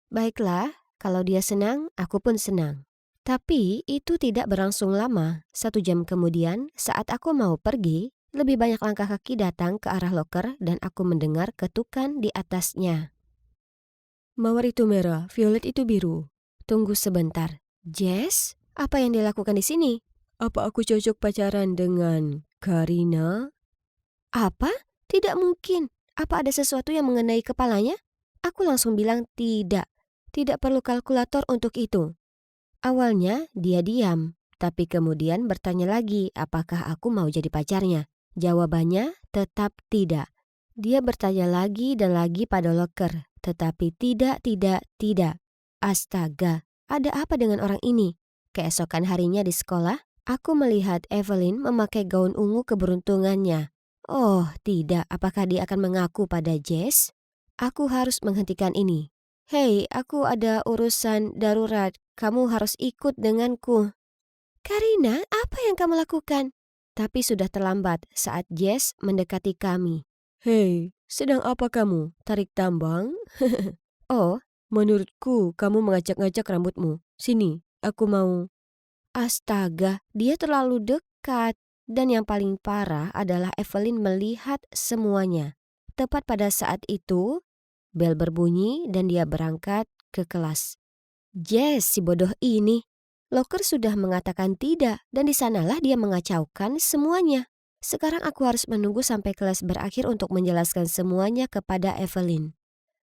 Baiklah, kalau dia senang, aku pun senang. Tapi itu tidak berlangsung lama. 1 jam kemudian, saat aku mau pergi, Lebih banyak langkah kaki datang ke arah loker dan aku mendengar ketukan di atasnya. Mawar itu merah, violet itu biru. Tunggu sebentar. Jess, apa yang dilakukan di sini? Apa aku cocok pacaran dengan Karina? Apa? Tidak mungkin. Apa ada sesuatu yang mengenai kepalanya? Aku langsung bilang tidak. Tidak perlu kalkulator untuk itu. Awalnya dia diam, tapi kemudian bertanya lagi apakah aku mau jadi pacarnya. Jawabannya tetap tidak. Dia bertanya lagi dan lagi pada loker, tetapi tidak. Astaga, ada apa dengan orang ini? Keesokan harinya di sekolah, aku melihat Evelyn memakai gaun ungu keberuntungannya. Oh, tidak, apakah dia akan mengaku pada Jess? Aku harus menghentikan ini. Hei, aku ada urusan darurat. Kamu harus ikut denganku. Karina, apa yang kamu lakukan? Tapi sudah terlambat saat Jess mendekati kami. Hei, sedang apa kamu? Tarik tambang? Oh, menurutku kamu ngacak-ngacak rambutmu. Sini, aku mau. Astaga, dia terlalu dekat. Dan yang paling parah adalah Evelyn melihat semuanya. Tepat pada saat itu, bel berbunyi dan dia berangkat ke kelas. Jess, si bodoh ini. Loker sudah mengatakan tidak dan di sanalah dia mengacaukan semuanya. Sekarang aku harus menunggu sampai kelas berakhir untuk menjelaskan semuanya kepada Evelyn.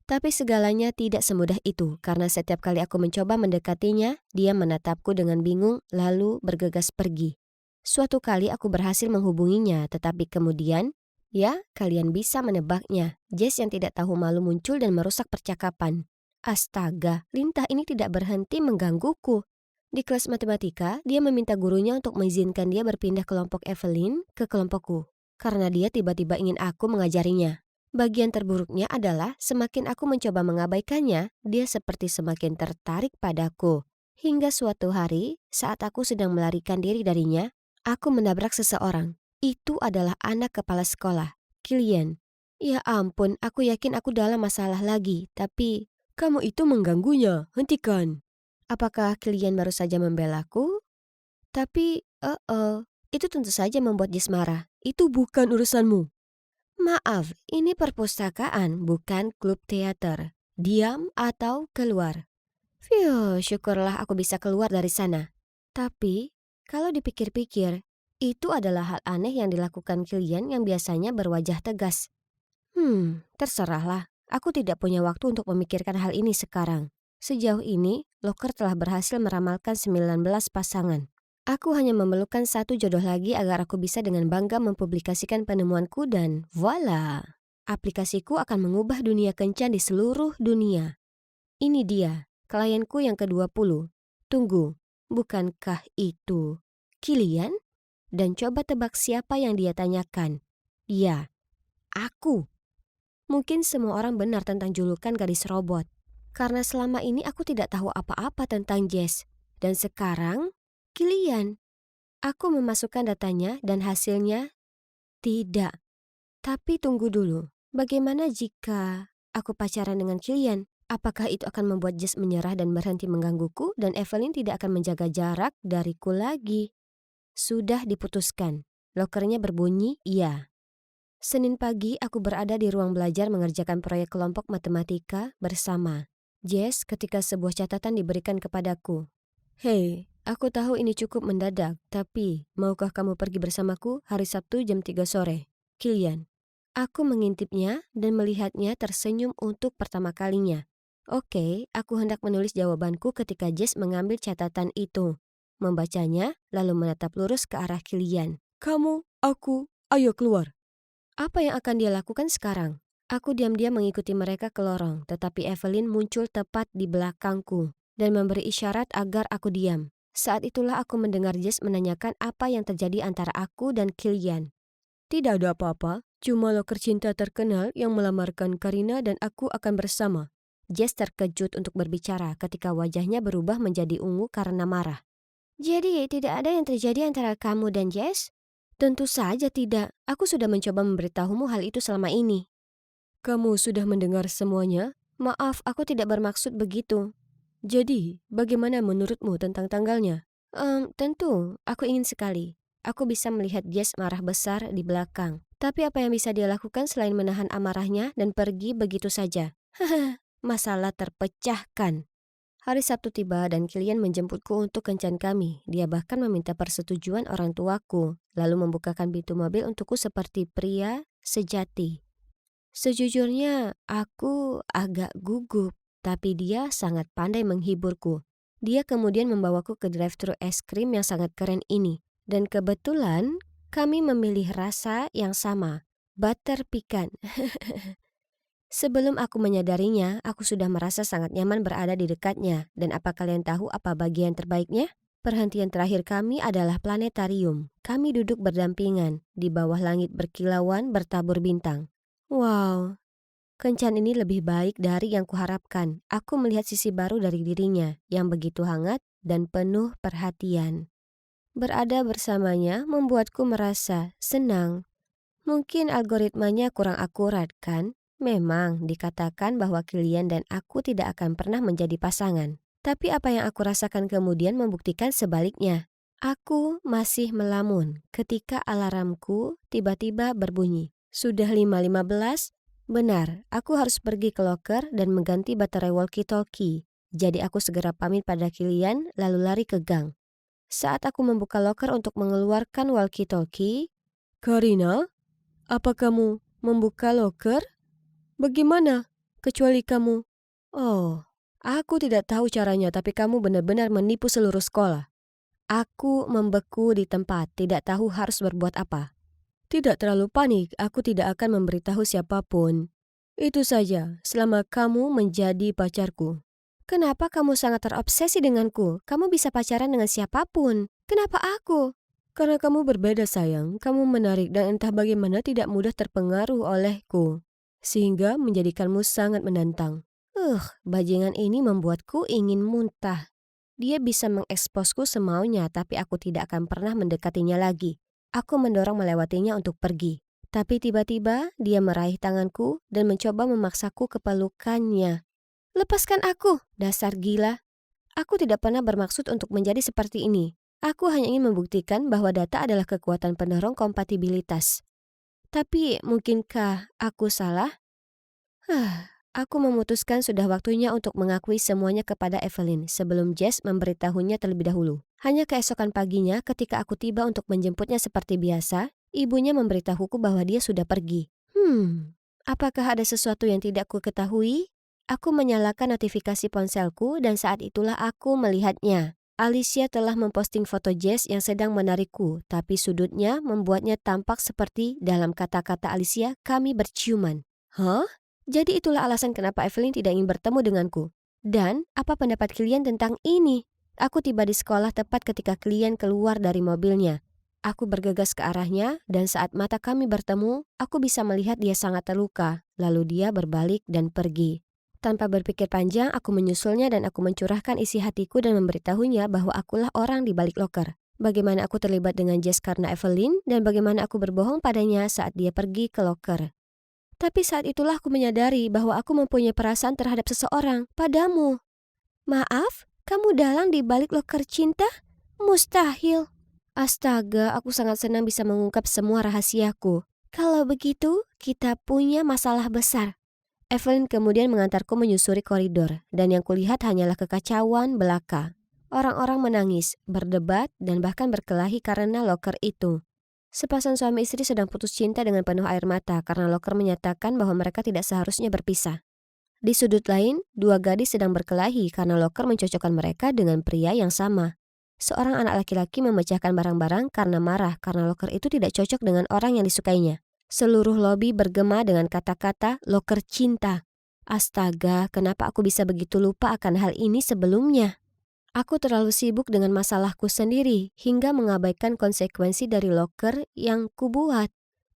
Tapi segalanya tidak semudah itu karena setiap kali aku mencoba mendekatinya, dia menatapku dengan bingung lalu bergegas pergi. Suatu kali aku berhasil menghubunginya tetapi kemudian, ya kalian bisa menebaknya, Jess yang tidak tahu malu muncul dan merusak percakapan. Astaga, lintah ini tidak berhenti menggangguku. Di kelas matematika, dia meminta gurunya untuk mengizinkan dia berpindah kelompok Evelyn ke kelompokku. Karena dia tiba-tiba ingin aku mengajarinya. Bagian terburuknya adalah semakin aku mencoba mengabaikannya, dia seperti semakin tertarik padaku. Hingga suatu hari, saat aku sedang melarikan diri darinya, aku menabrak seseorang. Itu adalah anak kepala sekolah, Kilian. Ya ampun, aku yakin aku dalam masalah lagi, tapi kamu itu mengganggunya, hentikan. Apakah Kilian baru saja membelaku? Tapi, itu tentu saja membuat Jess marah. Itu bukan urusanmu. Maaf, ini perpustakaan, bukan klub teater. Diam atau keluar. Phew, syukurlah aku bisa keluar dari sana. Tapi, kalau dipikir-pikir, itu adalah hal aneh yang dilakukan Kilian yang biasanya berwajah tegas. Terserahlah. Aku tidak punya waktu untuk memikirkan hal ini sekarang. Sejauh ini, Loker telah berhasil meramalkan 19 pasangan. Aku hanya memerlukan satu jodoh lagi agar aku bisa dengan bangga mempublikasikan penemuanku dan voila! Aplikasiku akan mengubah dunia kencan di seluruh dunia. Ini dia, klienku yang ke-20. Tunggu, bukankah itu Kilian? Dan coba tebak siapa yang dia tanyakan. Ya, aku. Mungkin semua orang benar tentang julukan gadis robot. Karena selama ini aku tidak tahu apa-apa tentang Jess. Dan sekarang, Kilian. Aku memasukkan datanya dan hasilnya tidak. Tapi tunggu dulu, bagaimana jika aku pacaran dengan Kilian? Apakah itu akan membuat Jess menyerah dan berhenti menggangguku dan Evelyn tidak akan menjaga jarak dariku lagi? Sudah diputuskan. Lokernya berbunyi iya. Senin pagi aku berada di ruang belajar mengerjakan proyek kelompok matematika bersama Jess ketika sebuah catatan diberikan kepadaku. Hei, aku tahu ini cukup mendadak, tapi maukah kamu pergi bersamaku hari Sabtu jam 3 sore? Kilian. Aku mengintipnya dan melihatnya tersenyum untuk pertama kalinya. Oke, aku hendak menulis jawabanku ketika Jess mengambil catatan itu. Membacanya, lalu menatap lurus ke arah Kilian. Kamu, aku, ayo keluar. Apa yang akan dia lakukan sekarang? Aku diam-diam mengikuti mereka ke lorong, tetapi Evelyn muncul tepat di belakangku dan memberi isyarat agar aku diam. Saat itulah aku mendengar Jess menanyakan apa yang terjadi antara aku dan Kilian. Tidak ada apa-apa, cuma loker cinta terkenal yang melamarkan Karina dan aku akan bersama. Jess terkejut untuk berbicara ketika wajahnya berubah menjadi ungu karena marah. Jadi tidak ada yang terjadi antara kamu dan Jess? Tentu saja tidak. Aku sudah mencoba memberitahumu hal itu selama ini. Kamu sudah mendengar semuanya? Maaf, aku tidak bermaksud begitu. Jadi, bagaimana menurutmu tentang tanggalnya? Tentu, aku ingin sekali. Aku bisa melihat Jess marah besar di belakang. Tapi apa yang bisa dia lakukan selain menahan amarahnya dan pergi begitu saja? Haha, masalah terpecahkan. Hari Sabtu tiba dan Kilian menjemputku untuk kencan kami. Dia bahkan meminta persetujuan orang tuaku, lalu membukakan pintu mobil untukku seperti pria sejati. Sejujurnya, aku agak gugup, tapi dia sangat pandai menghiburku. Dia kemudian membawaku ke drive-thru es krim yang sangat keren ini. Dan kebetulan, kami memilih rasa yang sama, butter pecan. Sebelum aku menyadarinya, aku sudah merasa sangat nyaman berada di dekatnya. Dan apa kalian tahu apa bagian terbaiknya? Perhentian terakhir kami adalah planetarium. Kami duduk berdampingan, di bawah langit berkilauan bertabur bintang. Wow, kencan ini lebih baik dari yang kuharapkan. Aku melihat sisi baru dari dirinya, yang begitu hangat dan penuh perhatian. Berada bersamanya membuatku merasa senang. Mungkin algoritmanya kurang akurat, kan? Memang dikatakan bahwa Kilian dan aku tidak akan pernah menjadi pasangan. Tapi apa yang aku rasakan kemudian membuktikan sebaliknya. Aku masih melamun ketika alarmku tiba-tiba berbunyi. Sudah 5.15? Benar, aku harus pergi ke loker dan mengganti baterai walkie-talkie. Jadi aku segera pamit pada Kilian lalu lari ke gang. Saat aku membuka loker untuk mengeluarkan walkie-talkie, "Karina, apa kamu membuka loker? Bagaimana? Kecuali kamu." "Oh, aku tidak tahu caranya tapi kamu benar-benar menipu seluruh sekolah." Aku membeku di tempat, tidak tahu harus berbuat apa. "Tidak terlalu panik, aku tidak akan memberitahu siapapun. Itu saja, selama kamu menjadi pacarku." "Kenapa kamu sangat terobsesi denganku? Kamu bisa pacaran dengan siapapun. Kenapa aku?" "Karena kamu berbeda sayang, kamu menarik dan entah bagaimana tidak mudah terpengaruh olehku. Sehingga menjadikanmu sangat menantang." Bajingan ini membuatku ingin muntah. Dia bisa mengeksposku semaunya tapi aku tidak akan pernah mendekatinya lagi. Aku mendorong melewatinya untuk pergi. Tapi tiba-tiba dia meraih tanganku dan mencoba memaksaku ke pelukannya. "Lepaskan aku, dasar gila. Aku tidak pernah bermaksud untuk menjadi seperti ini. Aku hanya ingin membuktikan bahwa data adalah kekuatan pendorong kompatibilitas. Tapi mungkinkah aku salah?" Aku memutuskan sudah waktunya untuk mengakui semuanya kepada Evelyn sebelum Jess memberitahunya terlebih dahulu. Hanya keesokan paginya ketika aku tiba untuk menjemputnya seperti biasa, ibunya memberitahuku bahwa dia sudah pergi. Apakah ada sesuatu yang tidak ku ketahui? Aku menyalakan notifikasi ponselku dan saat itulah aku melihatnya. Alicia telah memposting foto Jess yang sedang menarikku, tapi sudutnya membuatnya tampak seperti dalam kata-kata Alicia, kami berciuman. Hah? Jadi itulah alasan kenapa Evelyn tidak ingin bertemu denganku. Dan apa pendapat Kilian tentang ini? Aku tiba di sekolah tepat ketika Kilian keluar dari mobilnya. Aku bergegas ke arahnya dan saat mata kami bertemu, aku bisa melihat dia sangat terluka. Lalu dia berbalik dan pergi. Tanpa berpikir panjang, aku menyusulnya dan aku mencurahkan isi hatiku dan memberitahunya bahwa akulah orang di balik loker. Bagaimana aku terlibat dengan Jess karena Evelyn dan bagaimana aku berbohong padanya saat dia pergi ke loker. Tapi saat itulah aku menyadari bahwa aku mempunyai perasaan terhadap seseorang, padamu. "Maaf, kamu dalang di balik loker cinta? Mustahil." Astaga, aku sangat senang bisa mengungkap semua rahasiaku. "Kalau begitu, kita punya masalah besar." Evelyn kemudian mengantarku menyusuri koridor, dan yang kulihat hanyalah kekacauan belaka. Orang-orang menangis, berdebat, dan bahkan berkelahi karena loker itu. Sepasang suami istri sedang putus cinta dengan penuh air mata karena loker menyatakan bahwa mereka tidak seharusnya berpisah. Di sudut lain, dua gadis sedang berkelahi karena loker mencocokkan mereka dengan pria yang sama. Seorang anak laki-laki memecahkan barang-barang karena marah karena loker itu tidak cocok dengan orang yang disukainya. Seluruh lobi bergema dengan kata-kata loker cinta. Astaga, kenapa aku bisa begitu lupa akan hal ini sebelumnya? Aku terlalu sibuk dengan masalahku sendiri hingga mengabaikan konsekuensi dari loker yang kubuat.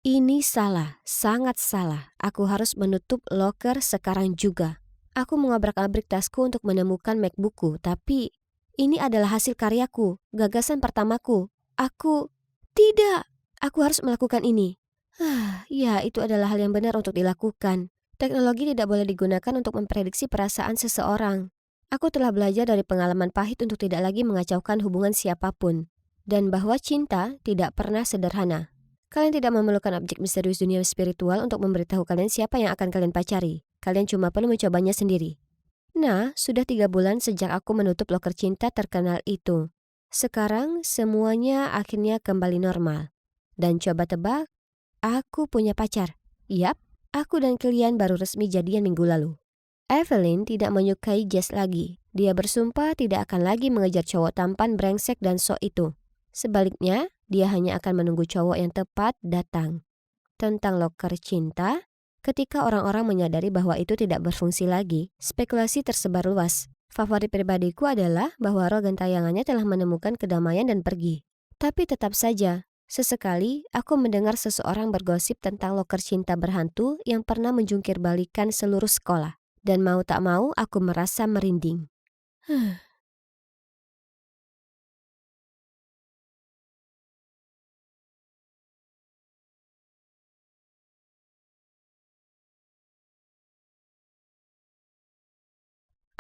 Ini salah, sangat salah. Aku harus menutup loker sekarang juga. Aku mengobrak-abrik tasku untuk menemukan MacBookku, tapi ini adalah hasil karyaku, gagasan pertamaku. Tidak, aku harus melakukan ini. Ya, itu adalah hal yang benar untuk dilakukan. Teknologi tidak boleh digunakan untuk memprediksi perasaan seseorang. Aku telah belajar dari pengalaman pahit untuk tidak lagi mengacaukan hubungan siapapun. dan bahwa cinta tidak pernah sederhana. Kalian tidak memerlukan objek misterius dunia spiritual untuk memberitahu kalian siapa yang akan kalian pacari. Kalian cuma perlu mencobanya sendiri. Nah, sudah 3 bulan sejak aku menutup loker cinta terkenal itu. Sekarang semuanya akhirnya kembali normal. Dan coba tebak, aku punya pacar. Yap, aku dan Kilian baru resmi jadian minggu lalu. Evelyn tidak menyukai Jess lagi. Dia bersumpah tidak akan lagi mengejar cowok tampan brengsek dan sok itu. Sebaliknya, dia hanya akan menunggu cowok yang tepat datang. Tentang loker cinta, ketika orang-orang menyadari bahwa itu tidak berfungsi lagi, spekulasi tersebar luas. Favorit pribadiku adalah bahwa roh gentayangannya telah menemukan kedamaian dan pergi. Tapi tetap saja, sesekali aku mendengar seseorang bergosip tentang loker cinta berhantu yang pernah menjungkir balikan seluruh sekolah. Dan mau tak mau aku merasa merinding.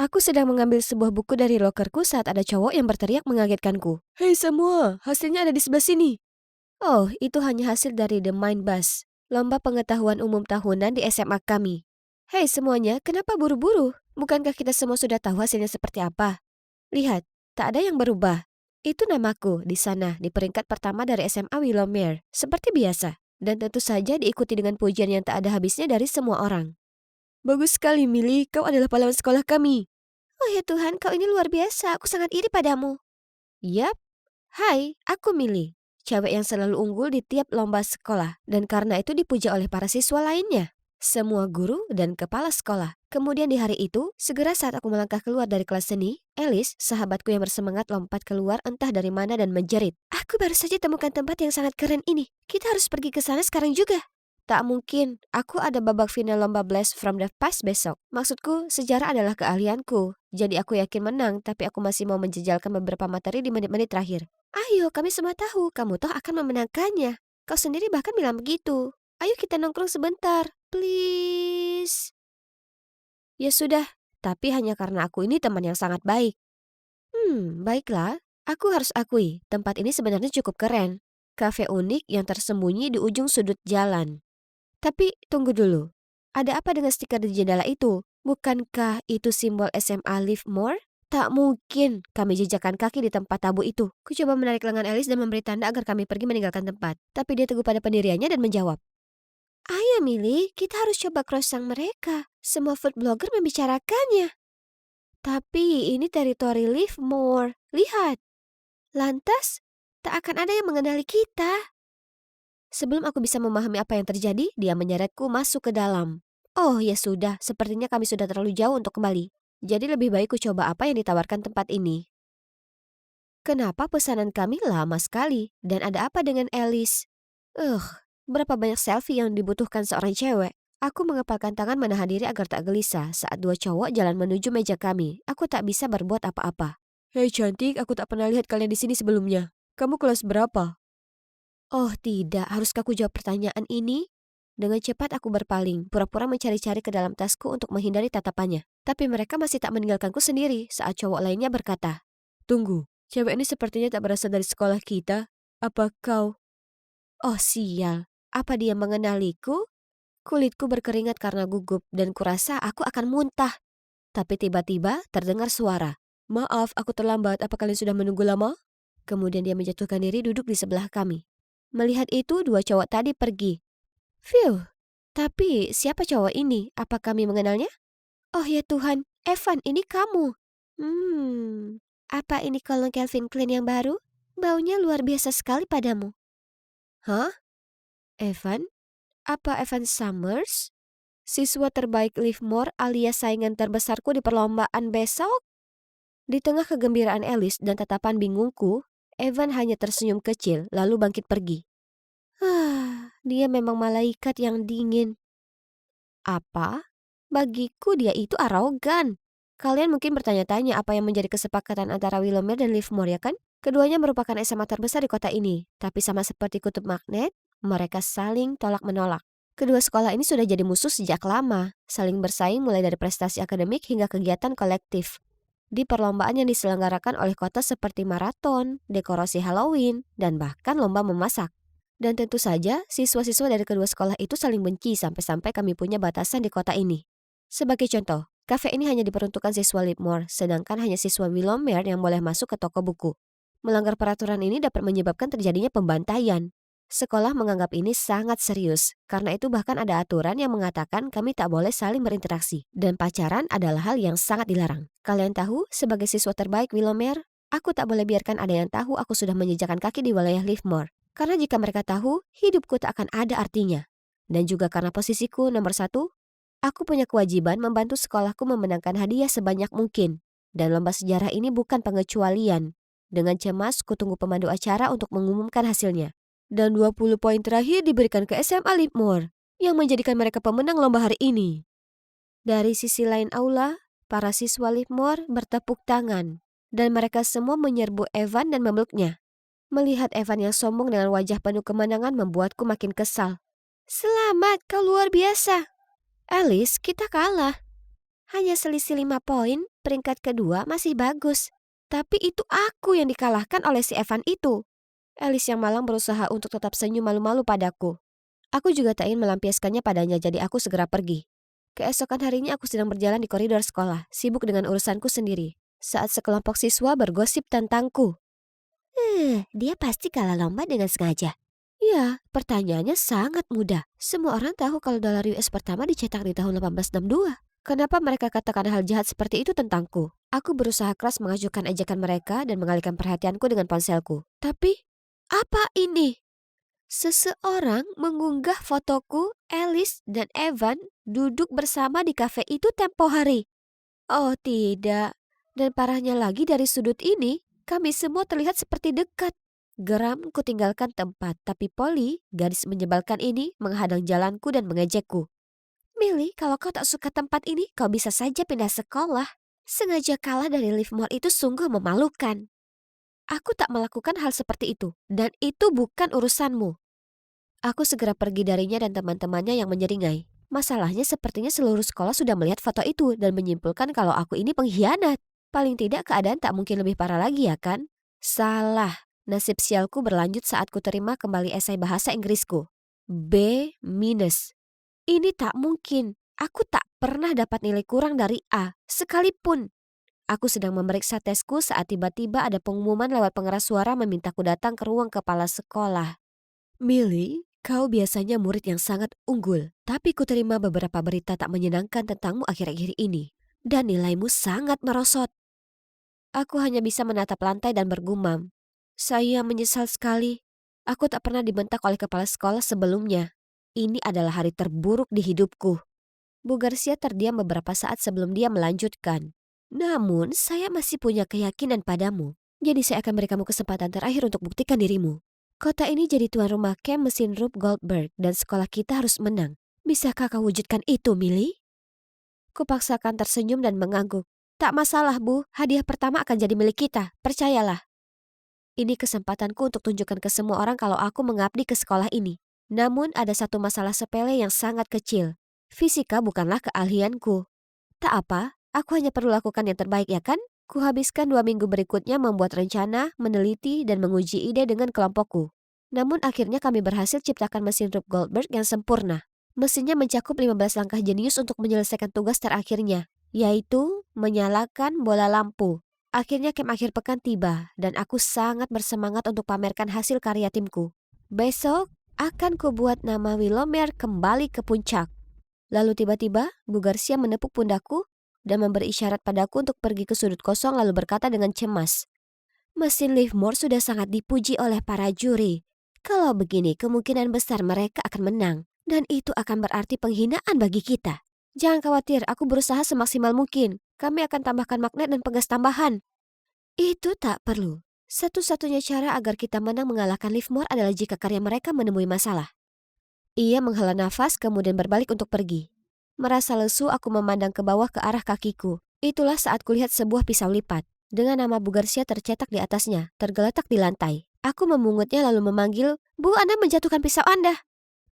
Aku sedang mengambil sebuah buku dari lokerku saat ada cowok yang berteriak mengagetkanku. Hei semua, hasilnya ada di sebelah sini. Oh, itu hanya hasil dari The Mind Bus, lomba pengetahuan umum tahunan di SMA kami. Hei semuanya, kenapa buru-buru? Bukankah kita semua sudah tahu hasilnya seperti apa? Lihat, tak ada yang berubah. Itu namaku di sana di peringkat pertama dari SMA Willowmere, seperti biasa. Dan tentu saja diikuti dengan pujian yang tak ada habisnya dari semua orang. Bagus sekali, Millie. Kau adalah pahlawan sekolah kami. Oh ya Tuhan, kau ini luar biasa. Aku sangat iri padamu. Yap. Hai, aku Millie. Cewek yang selalu unggul di tiap lomba sekolah. Dan karena itu dipuja oleh para siswa lainnya. Semua guru dan kepala sekolah. Kemudian di hari itu, segera saat aku melangkah keluar dari kelas seni, Alice, sahabatku yang bersemangat lompat keluar entah dari mana dan menjerit. Aku baru saja temukan tempat yang sangat keren ini. Kita harus pergi ke sana sekarang juga. Tak mungkin, aku ada babak final lomba Blast from the Past besok. Maksudku, sejarah adalah keahlianku. Jadi aku yakin menang, tapi aku masih mau menjejalkan beberapa materi di menit-menit terakhir. Ayo, kami semua tahu, kamu toh akan memenangkannya. Kau sendiri bahkan bilang begitu. Ayo kita nongkrong sebentar, please. Ya sudah, tapi hanya karena aku ini teman yang sangat baik. Baiklah. Aku harus akui, tempat ini sebenarnya cukup keren. Kafe unik yang tersembunyi di ujung sudut jalan. Tapi tunggu dulu, ada apa dengan stiker di jendela itu? Bukankah itu simbol SMA Livermore? Tak mungkin kami jejakkan kaki di tempat tabu itu. Ku coba menarik lengan Alice dan memberi tanda agar kami pergi meninggalkan tempat. Tapi dia teguh pada pendiriannya dan menjawab. Ayo Millie, kita harus coba croissant mereka. Semua food blogger membicarakannya. Tapi ini teritori Livermore. Lihat. Lantas, tak akan ada yang mengenali kita. Sebelum aku bisa memahami apa yang terjadi, dia menyeretku masuk ke dalam. Oh ya sudah, sepertinya kami sudah terlalu jauh untuk kembali. Jadi lebih baik ku coba apa yang ditawarkan tempat ini. Kenapa pesanan kami lama sekali? Dan ada apa dengan Alice? Berapa banyak selfie yang dibutuhkan seorang cewek? Aku mengepalkan tangan menahan diri agar tak gelisah saat dua cowok jalan menuju meja kami. Aku tak bisa berbuat apa-apa. Hei cantik, aku tak pernah lihat kalian di sini sebelumnya. Kamu kelas berapa? Oh tidak, haruskah aku jawab pertanyaan ini? Dengan cepat aku berpaling, pura-pura mencari-cari ke dalam tasku untuk menghindari tatapannya. Tapi mereka masih tak meninggalkanku sendiri saat cowok lainnya berkata, Tunggu, cewek ini sepertinya tak berasal dari sekolah kita. Apa kau? Oh sial, apa dia mengenaliku? Kulitku berkeringat karena gugup dan kurasa aku akan muntah. Tapi tiba-tiba terdengar suara. Maaf, aku terlambat. Apa kalian sudah menunggu lama? Kemudian dia menjatuhkan diri duduk di sebelah kami. Melihat itu, dua cowok tadi pergi. Phew, tapi siapa cowok ini? Apa kami mengenalnya? Oh ya Tuhan, Evan, ini kamu. Apa ini kolong Calvin Klein yang baru? Baunya luar biasa sekali padamu. Hah? Evan? Apa Evan Summers? Siswa terbaik Livermore alias saingan terbesarku di perlombaan besok? Di tengah kegembiraan Alice dan tatapan bingungku, Evan hanya tersenyum kecil lalu bangkit pergi. Dia memang malaikat yang dingin. Apa? Bagiku dia itu arogan. Kalian mungkin bertanya-tanya apa yang menjadi kesepakatan antara Willowmere dan Livermore ya kan? Keduanya merupakan SMA terbesar di kota ini, tapi sama seperti kutub magnet, mereka saling tolak-menolak. Kedua sekolah ini sudah jadi musuh sejak lama, saling bersaing mulai dari prestasi akademik hingga kegiatan kolektif. di perlombaan yang diselenggarakan oleh kota seperti maraton, dekorasi Halloween, dan bahkan lomba memasak. Dan tentu saja, siswa-siswa dari kedua sekolah itu saling benci sampai-sampai kami punya batasan di kota ini. Sebagai contoh, kafe ini hanya diperuntukkan siswa Lipmore, sedangkan hanya siswa Willowmere yang boleh masuk ke toko buku. Melanggar peraturan ini dapat menyebabkan terjadinya pembantaian. Sekolah menganggap ini sangat serius, karena itu bahkan ada aturan yang mengatakan kami tak boleh saling berinteraksi, dan pacaran adalah hal yang sangat dilarang. Kalian tahu, sebagai siswa terbaik Willowmere, aku tak boleh biarkan ada yang tahu aku sudah menjejakkan kaki di wilayah Livermore. Karena jika mereka tahu, hidupku tak akan ada artinya. Dan juga karena posisiku nomor 1, aku punya kewajiban membantu sekolahku memenangkan hadiah sebanyak mungkin. Dan lomba sejarah ini bukan pengecualian. Dengan cemas, kutunggu pemandu acara untuk mengumumkan hasilnya. Dan 20 poin terakhir diberikan ke SMA Lipmore, yang menjadikan mereka pemenang lomba hari ini. Dari sisi lain aula, para siswa Lipmore bertepuk tangan. Dan mereka semua menyerbu Evan dan memeluknya. Melihat Evan yang sombong dengan wajah penuh kemenangan membuatku makin kesal. Selamat, kau luar biasa. Alice, kita kalah. Hanya selisih 5 poin, peringkat kedua masih bagus. Tapi itu aku yang dikalahkan oleh si Evan itu. Alice yang malang berusaha untuk tetap senyum malu-malu padaku. Aku juga tak ingin melampiaskannya padanya, jadi aku segera pergi. Keesokan harinya aku sedang berjalan di koridor sekolah, sibuk dengan urusanku sendiri. Saat sekelompok siswa bergosip tentangku. Dia pasti kalah lomba dengan sengaja. Ya, pertanyaannya sangat mudah. Semua orang tahu kalau dolar US pertama dicetak di tahun 1862. Kenapa mereka katakan hal jahat seperti itu tentangku? Aku berusaha keras mengajukan ejekan mereka dan mengalihkan perhatianku dengan ponselku. Tapi, apa ini? Seseorang mengunggah fotoku, Alice dan Evan duduk bersama di kafe itu tempo hari. Oh tidak, dan parahnya lagi dari sudut ini, kami semua terlihat seperti dekat. Geram ku tinggalkan tempat, tapi Polly, gadis menyebalkan ini, menghadang jalanku dan mengejekku. Millie, kalau kau tak suka tempat ini, kau bisa saja pindah sekolah. Sengaja kalah dari Livermore itu sungguh memalukan. Aku tak melakukan hal seperti itu, dan itu bukan urusanmu. Aku segera pergi darinya dan teman-temannya yang menyeringai. Masalahnya sepertinya seluruh sekolah sudah melihat foto itu dan menyimpulkan kalau aku ini pengkhianat. Paling tidak keadaan tak mungkin lebih parah lagi ya kan? Salah. Nasib sialku berlanjut saat ku terima kembali esai bahasa Inggrisku. B-. Ini tak mungkin. Aku tak pernah dapat nilai kurang dari A, sekalipun. Aku sedang memeriksa tesku saat tiba-tiba ada pengumuman lewat pengeras suara memintaku datang ke ruang kepala sekolah. Millie, kau biasanya murid yang sangat unggul, tapi ku terima beberapa berita tak menyenangkan tentangmu akhir-akhir ini. Dan nilaimu sangat merosot. Aku hanya bisa menatap lantai dan bergumam. Saya menyesal sekali. Aku tak pernah dibentak oleh kepala sekolah sebelumnya. Ini adalah hari terburuk di hidupku. Bu Garcia terdiam beberapa saat sebelum dia melanjutkan. Namun, saya masih punya keyakinan padamu. Jadi saya akan beri kamu kesempatan terakhir untuk buktikan dirimu. Kota ini jadi tuan rumah camp mesin Rube Goldberg dan sekolah kita harus menang. Bisakah kau wujudkan itu, Millie? Kupaksakan tersenyum dan mengangguk. Tak masalah, Bu. Hadiah pertama akan jadi milik kita. Percayalah. Ini kesempatanku untuk tunjukkan ke semua orang kalau aku mengabdi ke sekolah ini. Namun ada satu masalah sepele yang sangat kecil. Fisika bukanlah keahlianku. Tak apa, aku hanya perlu lakukan yang terbaik ya kan? Kuhabiskan 2 minggu berikutnya membuat rencana, meneliti, dan menguji ide dengan kelompokku. Namun akhirnya kami berhasil ciptakan mesin Rube Goldberg yang sempurna. Mesinnya mencakup 15 langkah jenius untuk menyelesaikan tugas terakhirnya, yaitu menyalakan bola lampu. Akhirnya camp akhir pekan tiba, dan aku sangat bersemangat untuk pamerkan hasil karya timku. Besok akan kubuat nama Willowmere kembali ke puncak. Lalu tiba-tiba, Bu Garcia menepuk pundakku dan memberi isyarat padaku untuk pergi ke sudut kosong lalu berkata dengan cemas. Mesin Livermore sudah sangat dipuji oleh para juri. Kalau begini, kemungkinan besar mereka akan menang. Dan itu akan berarti penghinaan bagi kita. Jangan khawatir, aku berusaha semaksimal mungkin. Kami akan tambahkan magnet dan pegas tambahan. Itu tak perlu. Satu-satunya cara agar kita menang mengalahkan Livermore adalah jika karya mereka menemui masalah. Ia menghela nafas kemudian berbalik untuk pergi. Merasa lesu aku memandang ke bawah ke arah kakiku. Itulah saat kulihat sebuah pisau lipat. Dengan nama Bu Garcia tercetak di atasnya, tergeletak di lantai. Aku memungutnya lalu memanggil, Bu, Anda menjatuhkan pisau Anda.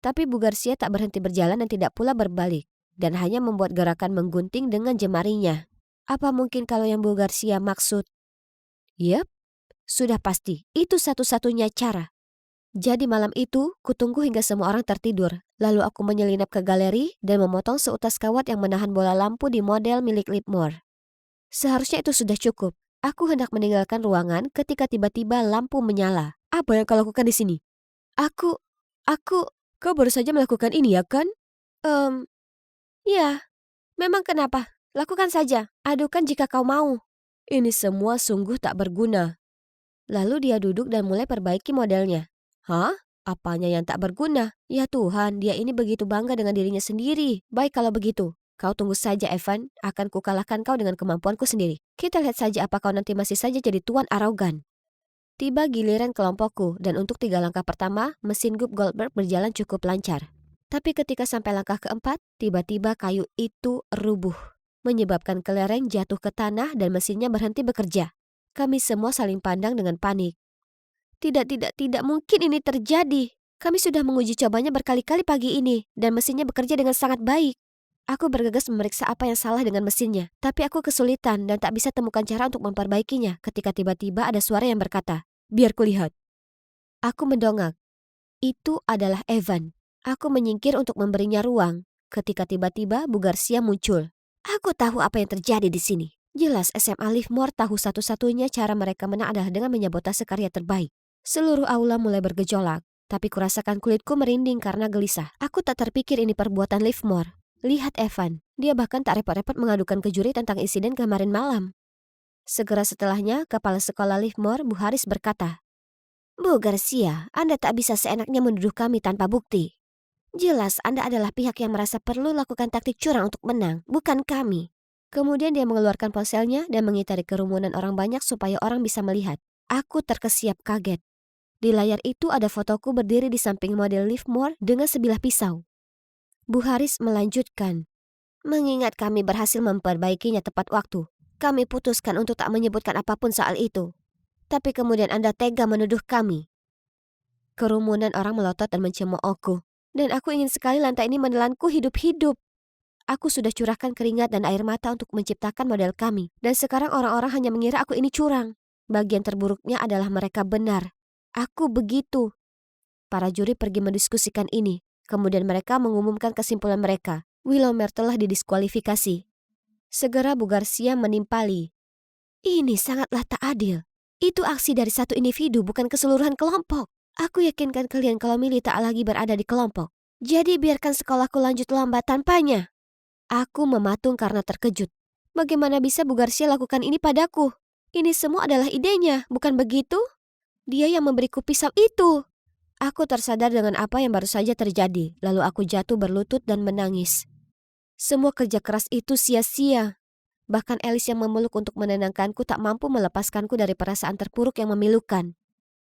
Tapi Bu Garcia tak berhenti berjalan dan tidak pula berbalik. Dan hanya membuat gerakan menggunting dengan jemarinya. Apa mungkin kalau yang Bu Garcia maksud? Yep, sudah pasti. Itu satu-satunya cara. Jadi malam itu, kutunggu hingga semua orang tertidur. Lalu aku menyelinap ke galeri dan memotong seutas kawat yang menahan bola lampu di model milik Lipmore. Seharusnya itu sudah cukup. Aku hendak meninggalkan ruangan ketika tiba-tiba lampu menyala. Apa yang kau lakukan di sini? Aku, kau baru saja melakukan ini ya kan? Ya, memang kenapa? Lakukan saja. Adukan jika kau mau. Ini semua sungguh tak berguna. Lalu dia duduk dan mulai perbaiki modelnya. Hah? Apanya yang tak berguna? Ya Tuhan, dia ini begitu bangga dengan dirinya sendiri. Baik kalau begitu. Kau tunggu saja, Evan. Akan kukalahkan kau dengan kemampuanku sendiri. Kita lihat saja apa kau nanti masih saja jadi tuan arogan. Tiba giliran kelompokku, dan untuk 3 langkah pertama, mesin Gub Goldberg berjalan cukup lancar. Tapi ketika sampai langkah keempat, tiba-tiba kayu itu rubuh, menyebabkan kelereng jatuh ke tanah dan mesinnya berhenti bekerja. Kami semua saling pandang dengan panik. Tidak mungkin ini terjadi. Kami sudah menguji cobanya berkali-kali pagi ini, dan mesinnya bekerja dengan sangat baik. Aku bergegas memeriksa apa yang salah dengan mesinnya, tapi aku kesulitan dan tak bisa temukan cara untuk memperbaikinya ketika tiba-tiba ada suara yang berkata, "Biar kulihat." Aku mendongak. Itu adalah Evan. Aku menyingkir untuk memberinya ruang, ketika tiba-tiba Bu Garcia muncul. Aku tahu apa yang terjadi di sini. Jelas SMA Livermore tahu satu-satunya cara mereka menang adalah dengan menyabotase karya terbaik. Seluruh aula mulai bergejolak, tapi kurasakan kulitku merinding karena gelisah. Aku tak terpikir ini perbuatan Livermore. Lihat Evan, dia bahkan tak repot-repot mengadukan ke juri tentang insiden kemarin malam. Segera setelahnya, kepala sekolah Livermore, Bu Haris berkata, "Bu Garcia, Anda tak bisa seenaknya menuduh kami tanpa bukti. Jelas Anda adalah pihak yang merasa perlu lakukan taktik curang untuk menang, bukan kami." Kemudian dia mengeluarkan ponselnya dan mengitari kerumunan orang banyak supaya orang bisa melihat. Aku terkesiap kaget. Di layar itu ada fotoku berdiri di samping model Livermore dengan sebilah pisau. Bu Haris melanjutkan, "Mengingat kami berhasil memperbaikinya tepat waktu, kami putuskan untuk tak menyebutkan apapun soal itu. Tapi kemudian Anda tega menuduh kami." Kerumunan orang melotot dan mencemoohku, dan aku ingin sekali lantai ini menelanku hidup-hidup. Aku sudah curahkan keringat dan air mata untuk menciptakan model kami, dan sekarang orang-orang hanya mengira aku ini curang. Bagian terburuknya adalah mereka benar. Aku begitu. Para juri pergi mendiskusikan ini. Kemudian mereka mengumumkan kesimpulan mereka. Willowmere telah didiskualifikasi. Segera Bu Garcia menimpali. Ini sangatlah tak adil. Itu aksi dari satu individu, bukan keseluruhan kelompok. Aku yakinkan kalian kalau Millie tak lagi berada di kelompok. Jadi biarkan sekolahku lanjut lomba tanpanya. Aku mematung karena terkejut. Bagaimana bisa Bu Garcia lakukan ini padaku? Ini semua adalah idenya, bukan begitu? Dia yang memberiku pisau itu. Aku tersadar dengan apa yang baru saja terjadi, lalu aku jatuh berlutut dan menangis. Semua kerja keras itu sia-sia. Bahkan Alice yang memeluk untuk menenangkanku tak mampu melepaskanku dari perasaan terpuruk yang memilukan.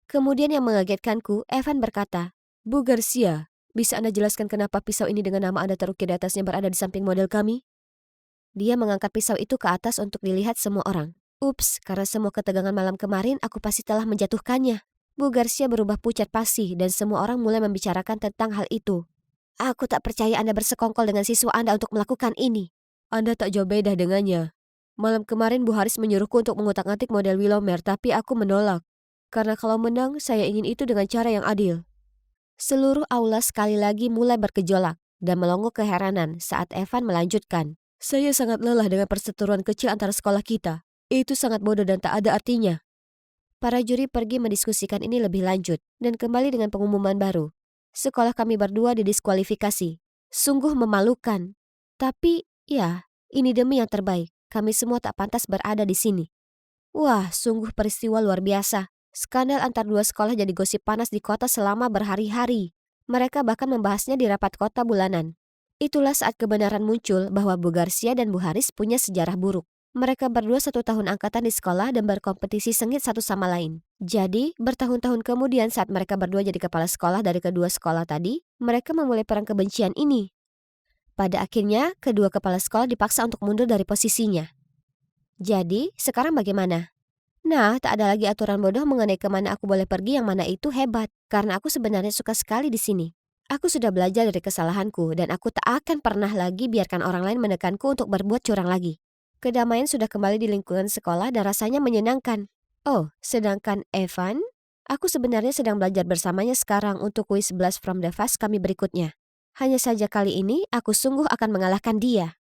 Kemudian yang mengagetkanku, Evan berkata, "Bu Garcia, bisa Anda jelaskan kenapa pisau ini dengan nama Anda terukir di atasnya berada di samping model kami?" Dia mengangkat pisau itu ke atas untuk dilihat semua orang. Ups, karena semua ketegangan malam kemarin, aku pasti telah menjatuhkannya. Bu Garcia berubah pucat pasi dan semua orang mulai membicarakan tentang hal itu. Aku tak percaya Anda bersekongkol dengan siswa Anda untuk melakukan ini. Anda tak jauh beda dengannya. Malam kemarin Bu Haris menyuruhku untuk mengutak-atik model Willowmere, tapi aku menolak. Karena kalau menang, saya ingin itu dengan cara yang adil. Seluruh aula sekali lagi mulai bergejolak dan melongo keheranan saat Evan melanjutkan. Saya sangat lelah dengan perseteruan kecil antara sekolah kita. Itu sangat bodoh dan tak ada artinya. Para juri pergi mendiskusikan ini lebih lanjut dan kembali dengan pengumuman baru. Sekolah kami berdua didiskualifikasi. Sungguh memalukan. Tapi, ya, ini demi yang terbaik. Kami semua tak pantas berada di sini. Wah, sungguh peristiwa luar biasa. Skandal antar dua sekolah jadi gosip panas di kota selama berhari-hari. Mereka bahkan membahasnya di rapat kota bulanan. Itulah saat kebenaran muncul bahwa Bu Garcia dan Bu Haris punya sejarah buruk. Mereka berdua 1 tahun angkatan di sekolah dan berkompetisi sengit satu sama lain. Jadi, bertahun-tahun kemudian saat mereka berdua jadi kepala sekolah dari kedua sekolah tadi, mereka memulai perang kebencian ini. Pada akhirnya, kedua kepala sekolah dipaksa untuk mundur dari posisinya. Jadi, sekarang bagaimana? Nah, tak ada lagi aturan bodoh mengenai kemana aku boleh pergi, yang mana itu hebat. Karena aku sebenarnya suka sekali di sini. Aku sudah belajar dari kesalahanku dan aku tak akan pernah lagi biarkan orang lain menekanku untuk berbuat curang lagi. Kedamaian sudah kembali di lingkungan sekolah dan rasanya menyenangkan. Oh, sedangkan Evan? Aku sebenarnya sedang belajar bersamanya sekarang untuk kuis Blast from the Past kami berikutnya. Hanya saja kali ini aku sungguh akan mengalahkan dia.